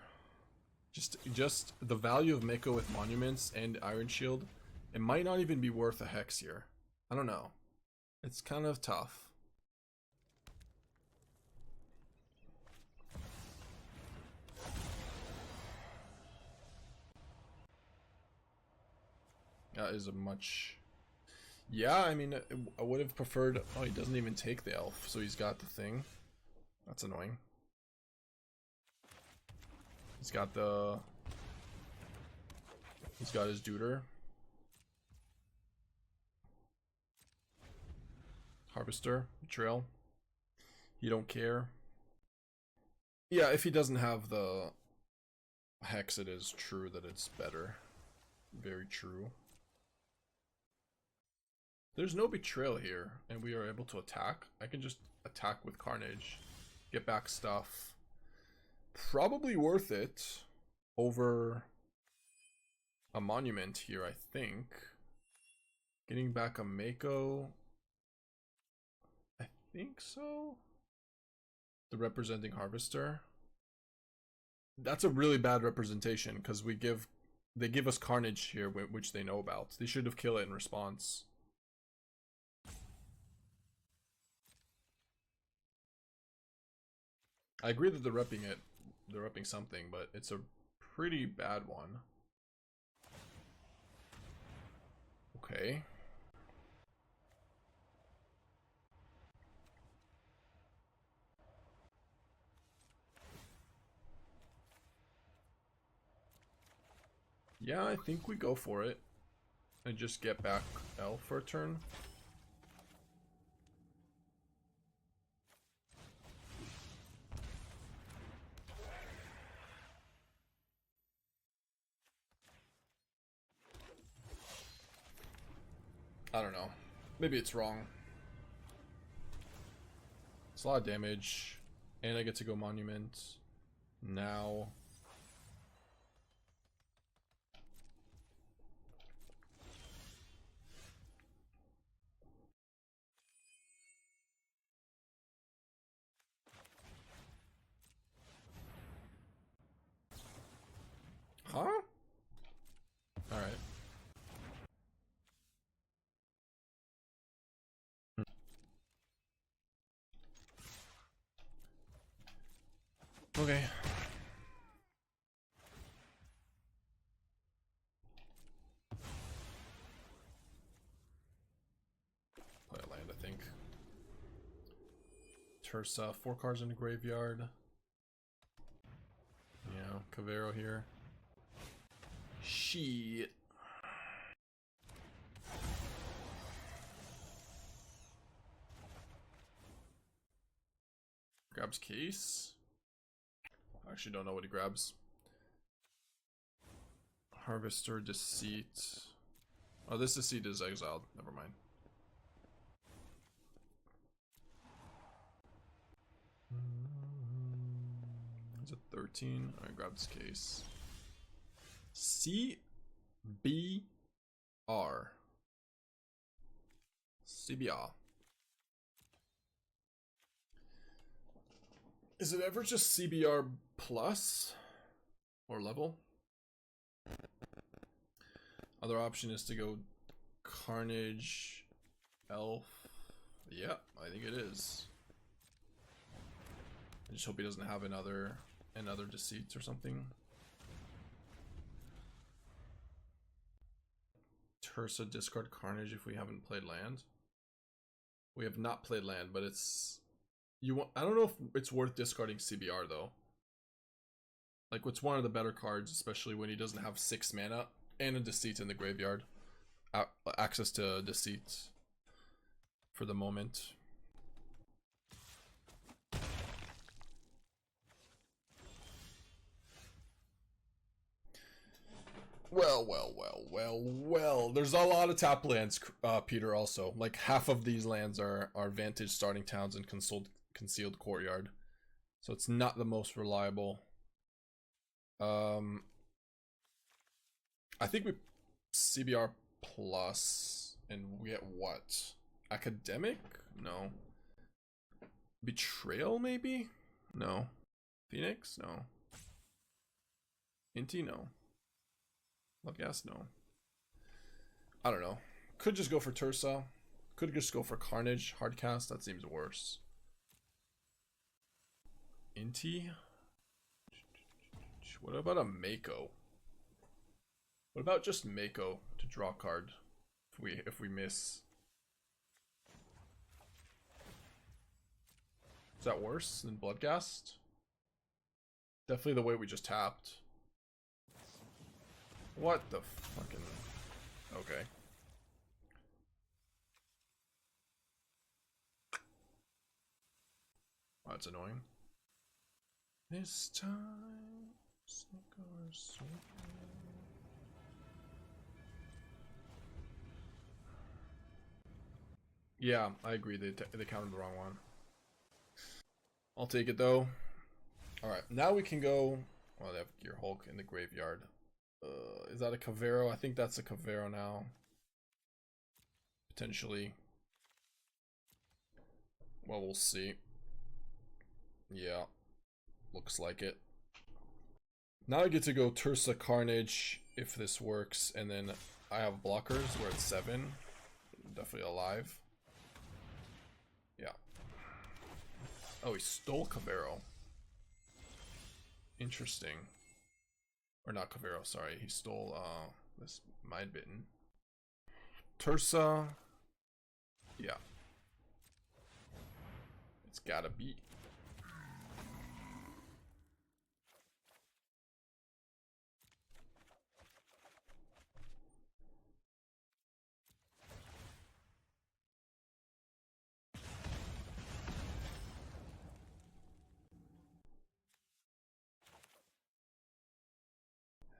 Just the value of Mako with Monuments and Iron Shield, it might not even be worth a Hex here. I don't know. It's kind of tough. That is a much... Yeah, I mean, I would have preferred... Oh, he doesn't even take the elf, so he's got the thing. That's annoying. He's got the... He's got his Duder. Harvester, Betrayal. You don't care. Yeah, if he doesn't have the Hex, it is true that it's better. Very true. There's no Betrayal here, and we are able to attack. I can just attack with Carnage, get back stuff. Probably worth it over a Monument here, I think. Getting back a Mako. I think so. The representing Harvester. That's a really bad representation because they give us Carnage here, which they know about. They should have killed it in response. I agree that they're repping something, but it's a pretty bad one. Okay. Yeah, I think we go for it and just get back Elf for a turn. I don't know. Maybe it's wrong. It's a lot of damage. And I get to go Monument now. Huh? Alright. Okay. Play a land, I think. Tersa, 4 cards in the graveyard. Yeah, Cavero here. Shit. Grabs case. I actually don't know what he grabs. Harvester, Deceit. Oh, this Deceit is exiled. Never mind. Is it 13? Alright, grab this case. CBR. CBR. Is it ever just CBR plus or level? Other option is to go Carnage, Elf. Yeah, I think it is. I just hope he doesn't have another Deceits or something. Tersa, discard Carnage if we haven't played land. We have not played land, but it's I don't know if it's worth discarding CBR though. Like, it's one of the better cards, especially when he doesn't have 6 mana and a Deceit in the graveyard. Access to Deceit for the moment. Well. There's a lot of tap lands, Peter, also. Like, half of these lands are Vantage, Starting Towns, and Concealed Courtyard. So it's not the most reliable. I think we CBR plus, and we get what? Academic? No. Betrayal, maybe? No. Phoenix? No. Inti? No. Bloodghast? No. I don't know. Could just go for Tersa. Could just go for Carnage. Hardcast? That seems worse. Inti? What about a Mako? What about just Mako to draw a card if we miss? Is that worse than Bloodghast? Definitely the way we just tapped. What the fucking... Okay. Oh, that's annoying. This time... Yeah, I agree. They counted the wrong one. I'll take it though. Alright, now we can go... Well, they have Gear Hulk in the graveyard. Is that a Cavero? I think that's a Cavero now. Potentially. Well, we'll see. Yeah. Looks like it. Now I get to go Tersa Carnage if this works, and then I have blockers. We're at 7. Definitely alive. Yeah. Oh, he stole Cavero. Interesting. Or not Cavero, sorry. He stole this Mind Bitten. Tersa. Yeah. It's gotta be.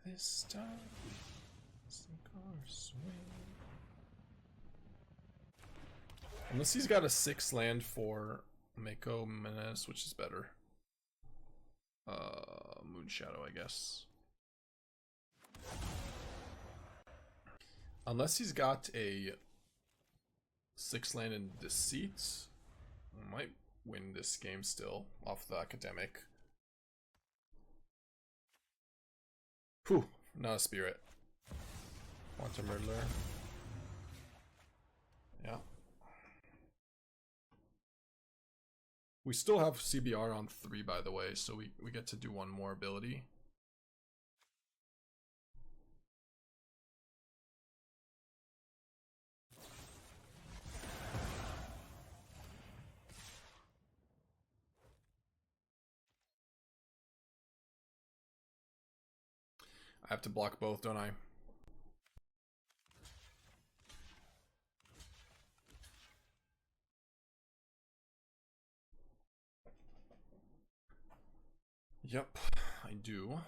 This time, sink or swim. Unless he's got a 6 land for Mako Menace, which is better. Moonshadow, I guess. Unless he's got a 6 land in Deceit, I might win this game still off the Academic. Whew, not a Spirit. Quantum Riddler. Yeah. We still have CBR on 3, by the way, so we get to do one more ability. I have to block both, don't I? Yep, I do.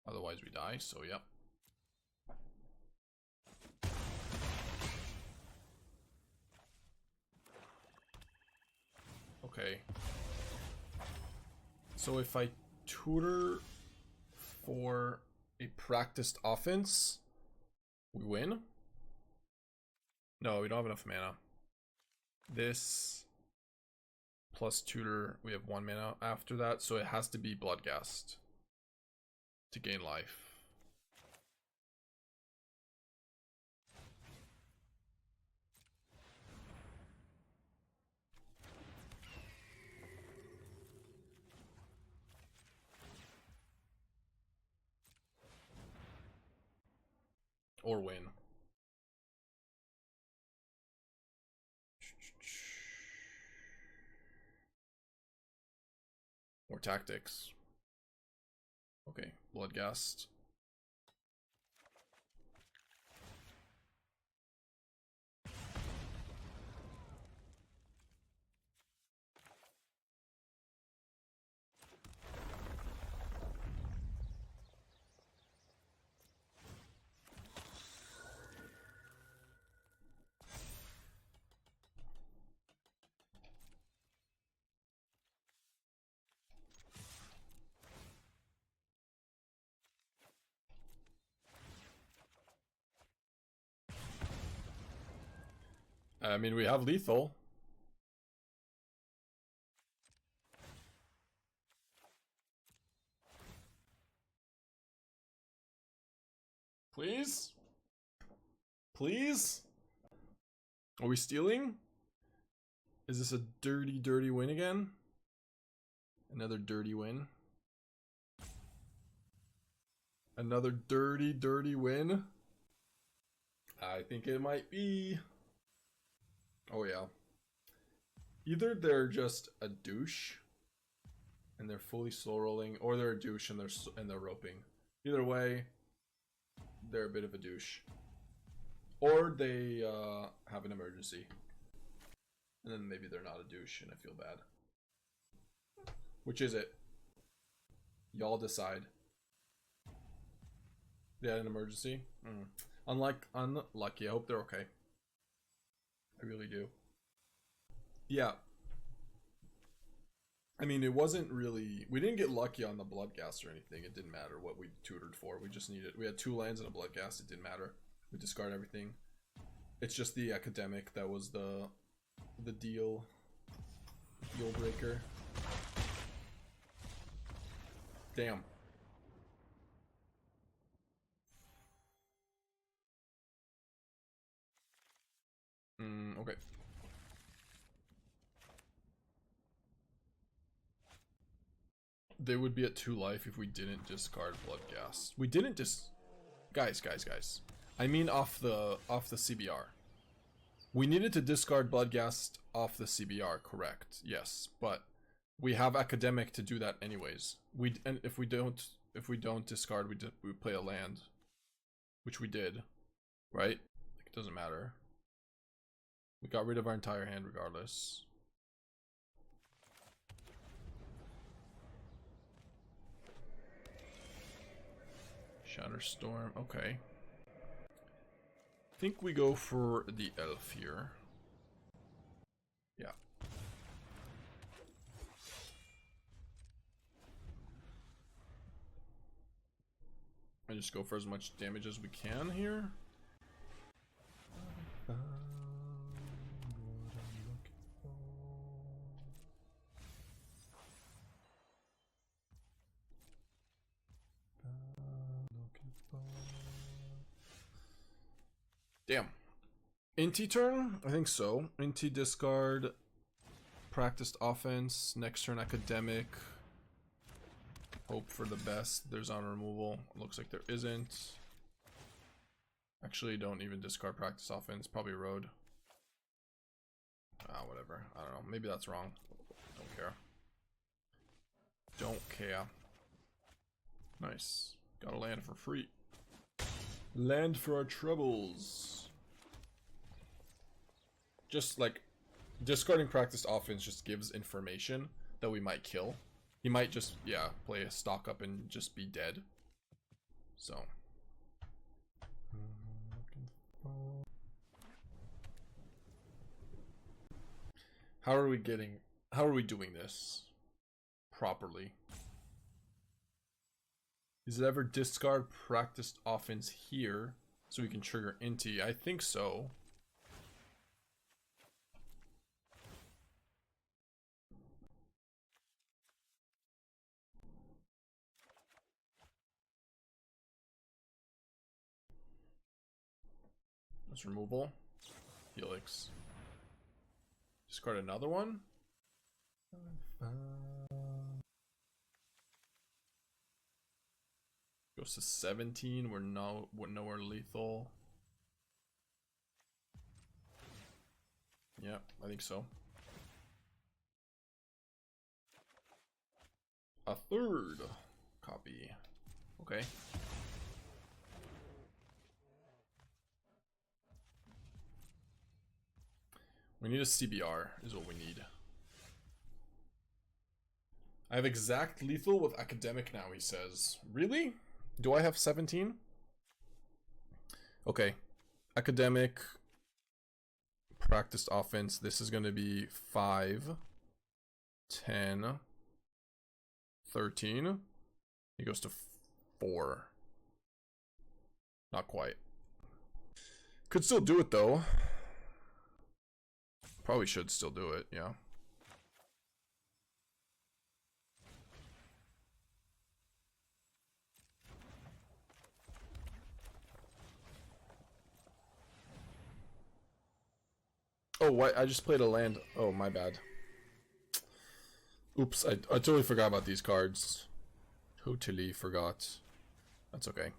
Otherwise we die, so yep. Okay. So if I tutor for a practiced offense, we win? No, we don't have enough mana. This plus tutor, we have 1 mana after that, so it has to be Bloodghast to gain life. Or win. Or tactics. Okay, Bloodghast. I mean, we have lethal. Please? Please? Are we stealing? Is this a dirty, dirty win again? Another dirty win. Another dirty, dirty win? I think it might be. Oh yeah. Either they're just a douche and they're fully slow rolling, or they're a douche and they're roping. Either way, they're a bit of a douche. Or they have an emergency. And then maybe they're not a douche and I feel bad. Which is it? Y'all decide. They had an emergency? Unlucky. I hope they're okay. I really do. Yeah. I mean, it wasn't really... We didn't get lucky on the Bloodghast or anything. It didn't matter what we tutored for. We just needed... We had 2 lands and a Bloodghast. It didn't matter. We discard everything. It's just the Academic that was the deal breaker. Damn. Okay. They would be at 2 life if we didn't discard Bloodghast. We didn't guys. I mean off the CBR. We needed to discard Bloodghast off the CBR, correct? Yes, but we have Academic to do that anyways. And if we don't discard, we play a land, which we did, right? It doesn't matter. We got rid of our entire hand regardless. Shatterstorm, okay. I think we go for the elf here. Yeah. And just go for as much damage as we can here. Damn. Inti turn? I think so. Inti discard. Practiced offense. Next turn Academic. Hope for the best. There's honor removal. Looks like there isn't. Actually, don't even discard practice offense. Probably Erode. Whatever. I don't know. Maybe that's wrong. Don't care. Don't care. Nice. Got a land for free. Land for our troubles. Just like discarding practiced offense just gives information that we might kill. He might just, yeah, play a stock up and just be dead. So. How are we doing this properly? Is it ever discard practiced offense here so we can trigger Inti? I think so. That's removal. Helix. Discard another one. Goes to 17. We're nowhere lethal. Yeah, I think so. A third copy. Okay. We need a CBR is what we need. I have exact lethal with Academic now, he says. Really? Do I have 17? Okay. Academic. Practiced offense. This is going to be 5, 10, 13. He goes to 4. Not quite. Could still do it though. Probably should still do it, yeah. Oh, what? I just played a land. Oh, my bad. Oops, I totally forgot about these cards. Totally forgot. That's okay.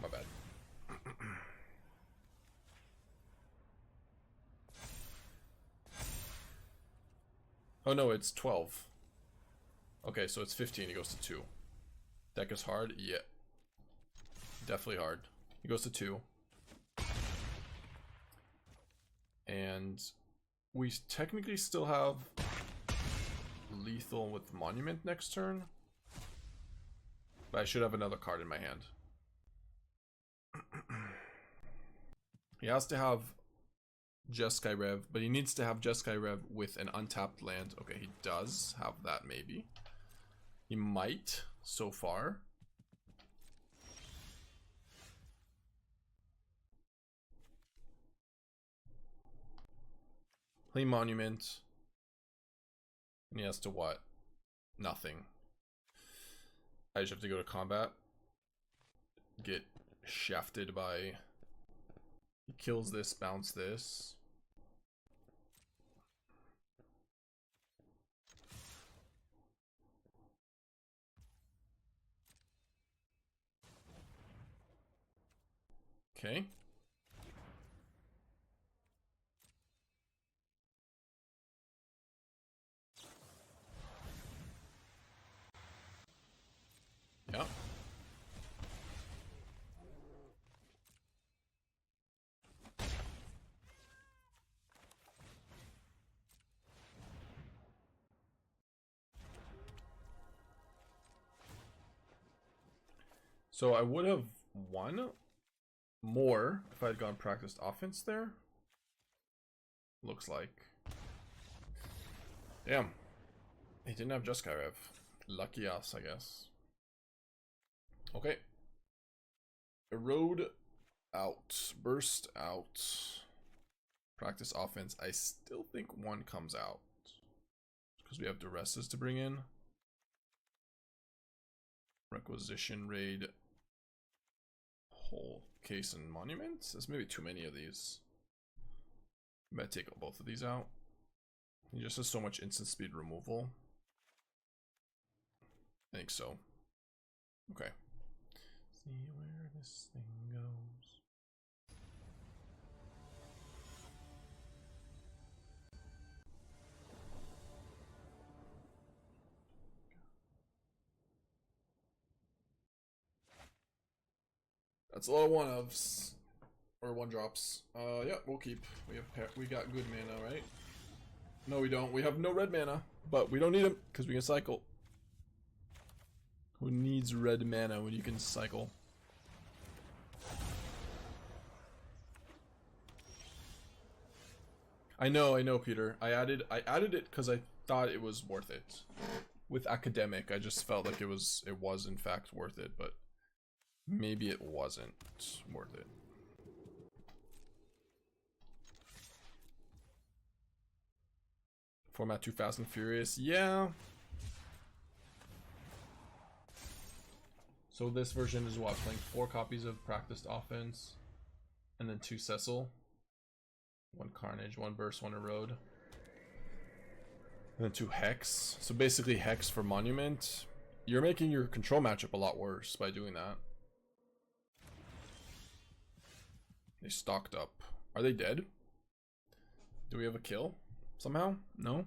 My bad. Oh no, it's 12. Okay, so it's 15. He goes to 2. Deck is hard? Yeah. Definitely hard. He goes to 2. And we technically still have lethal with Monument next turn. But I should have another card in my hand. He has to have Jeskai Rev, but he needs to have Jeskai Rev with an untapped land. Okay, he does have that maybe. He might, so far. Play Monument. And he has to what? Nothing. I just have to go to combat. Get shafted by... He kills this, bounce this. Okay. Yeah. So I would have won more if I had gone practiced offense there. Looks like. Damn. He didn't have Jeskai Rev. Lucky us, I guess. Okay. Erode out. Burst out. Practice offense. I still think one comes out. Because we have Duresses to bring in. Requisition Raid. Whole case and monuments. There's maybe too many of these. Might take both of these out. He just has so much instant speed removal. I think so. Okay. See where this thing goes. That's a lot of 1-ofs. Or 1-drops. Yeah, we'll keep. We got good mana, right? No, we don't. We have no red mana, but we don't need them because we can cycle. Who needs red mana when you can cycle? I know, Peter. I added it because I thought it was worth it. With Academic, I just felt like it was in fact worth it, but maybe it wasn't worth it. Format too fast and furious. Yeah. So this version is what? Playing 4 copies of Practiced Offense. And then 2 Cecil. 1 Carnage, 1 Burst, 1 Erode. And then 2 Hex. So basically Hex for Monument. You're making your control matchup a lot worse by doing that. They stocked up. Are they dead? Do we have a kill? Somehow? No?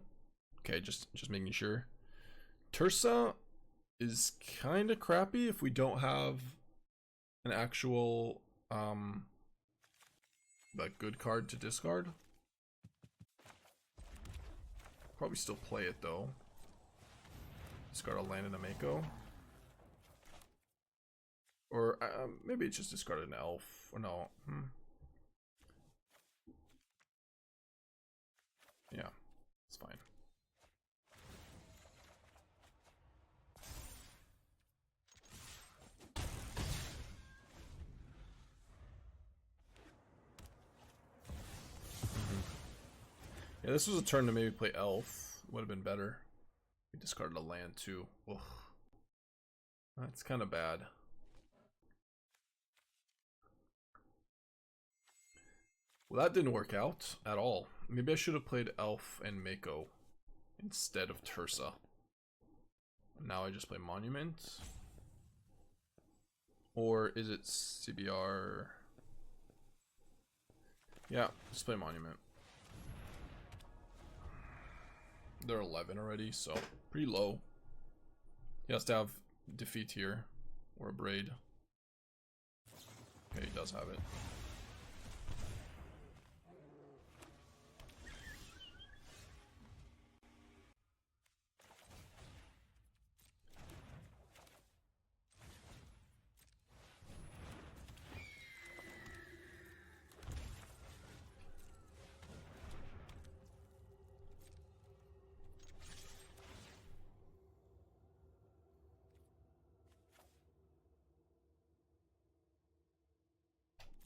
Okay, just making sure. Tersa is kind of crappy if we don't have an actual like good card to discard. Probably still play it though. Discard a land and a Mako. Or maybe it's just discarded an elf. Or no. Yeah, it's fine. Yeah, this was a turn to maybe play elf. Would have been better. We discarded a land too. Ugh. That's kind of bad. Well, that didn't work out at all. Maybe I should have played elf and Mako instead of Tersa. Now I just play Monument. Or is it CBR? Yeah, just play Monument. They're 11 already, so pretty low. He has to have defeat here, or a braid. Okay, he does have it.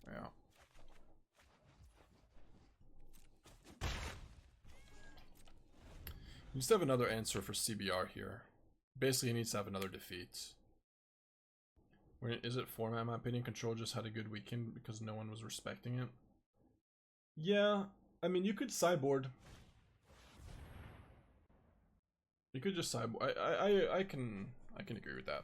Yeah. He needs to have another answer for CBR here. Basically, he needs to have another defeat. Is it format? In my opinion, Control just had a good weekend because no one was respecting it. Yeah, I mean, you could sideboard. You could just sideboard. I can agree with that.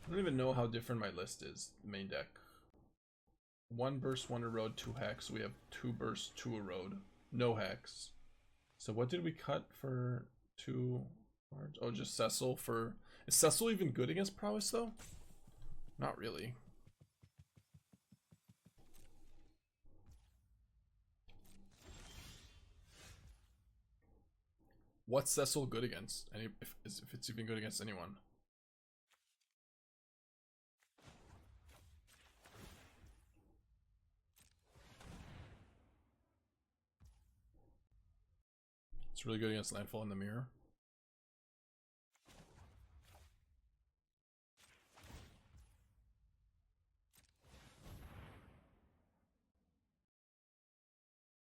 I don't even know how different my list is. Main deck. 1 burst, 1 erode, 2 hex. We have 2 burst, 2 erode. No hex. So what did we cut for 2 cards? Oh, just Cecil for... Is Cecil even good against prowess though? Not really. What's Cecil good against? If it's even good against anyone. It's really good against Landfall in the Mirror.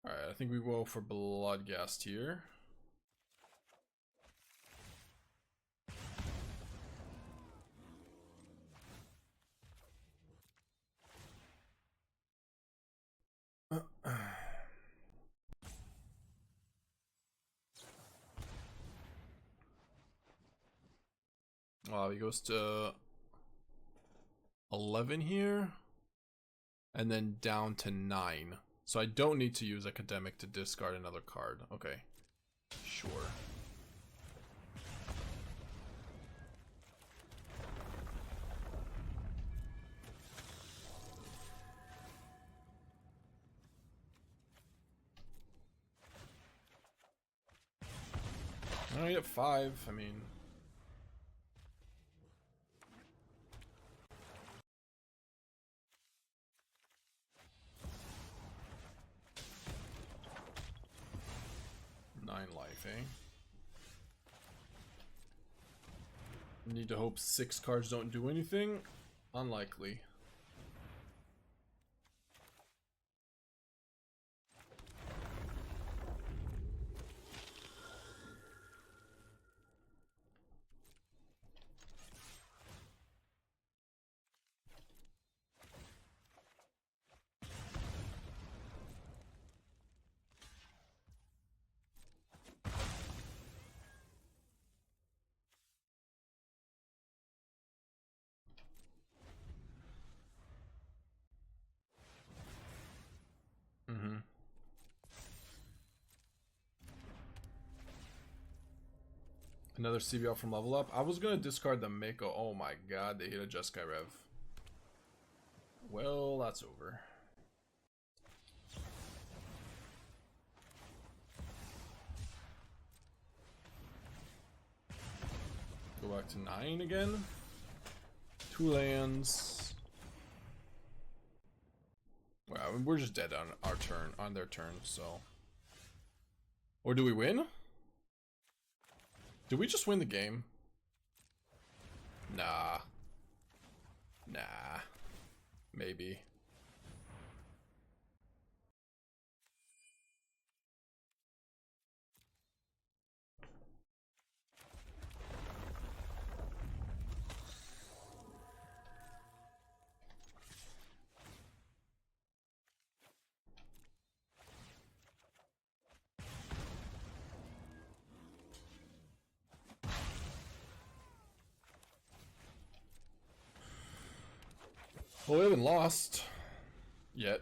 Alright, I think we go for Bloodghast here. Wow, he goes to 11 here, and then down to 9. So I don't need to use Academic to discard another card. Okay, sure. I only get 5, I mean... life, eh? Need to hope 6 cards don't do anything? Unlikely. Another CBR from Level Up. I was gonna discard the Mako. Oh my god, they hit a Jeskai Rev. Well, that's over. Go back to 9 again. 2 lands. Wow, we're just dead on our turn, on their turn, so. Or do we win? Did we just win the game? Nah. Nah. Maybe. Well, we haven't lost yet.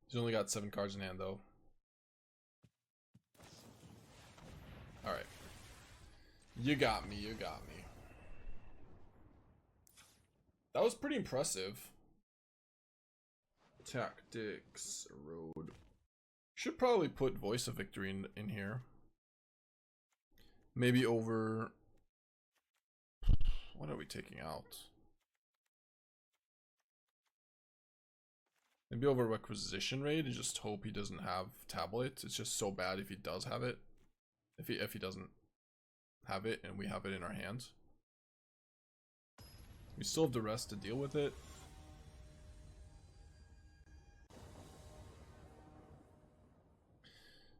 He's only got 7 cards in hand, though. You got me, you got me. That was pretty impressive. Tactics, Erode. Should probably put Voice of Victory in here. Maybe over... What are we taking out? Maybe over Requisition Raid and just hope he doesn't have Tablet. It's just so bad if he does have it. If he doesn't have it and we have it in our hands. We still have the rest to deal with it.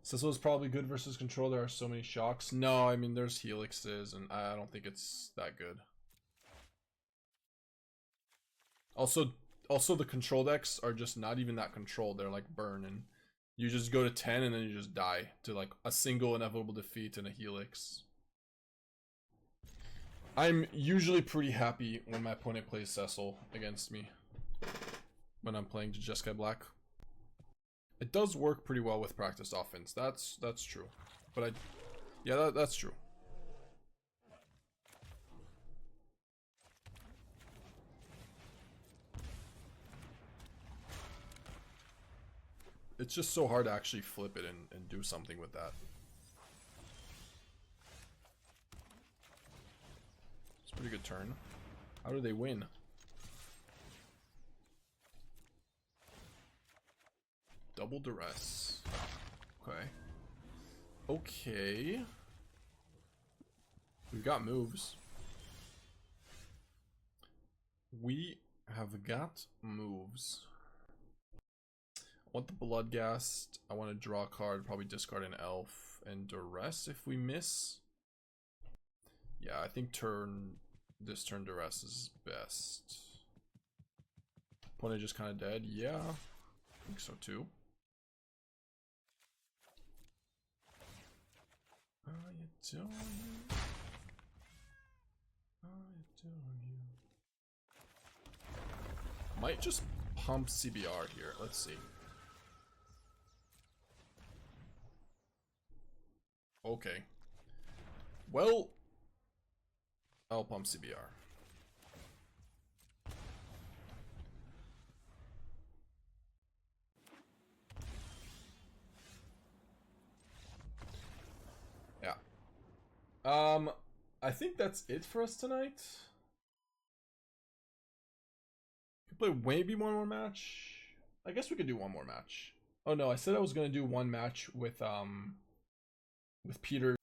Cecil is probably good versus control. There are so many shocks. No, I mean there's helixes and I don't think it's that good. Also the control decks are just not even that controlled. They're like burn and you just go to 10 and then you just die to like a single inevitable defeat and a helix. I'm usually pretty happy when my opponent plays Cecil against me when I'm playing Jeskai Black. It does work pretty well with practiced offense. That's true. But yeah, that's true. It's just so hard to actually flip it and do something with that. It's a pretty good turn. How do they win? Double Duress. Okay. Okay. We've got moves. We have got moves. I want the Bloodghast. I want to draw a card, probably discard an elf and Duress if we miss. Yeah, I think this turn Duress is best. Opponent just kind of dead. Yeah, I think so too. How you doing? How you doing? Might just pump CBR here. Let's see. Okay. Well, I'll pump CBR. Yeah. I think that's it for us tonight. Could play maybe one more match. I guess we could do one more match. Oh no, I said I was gonna do one match with Peter.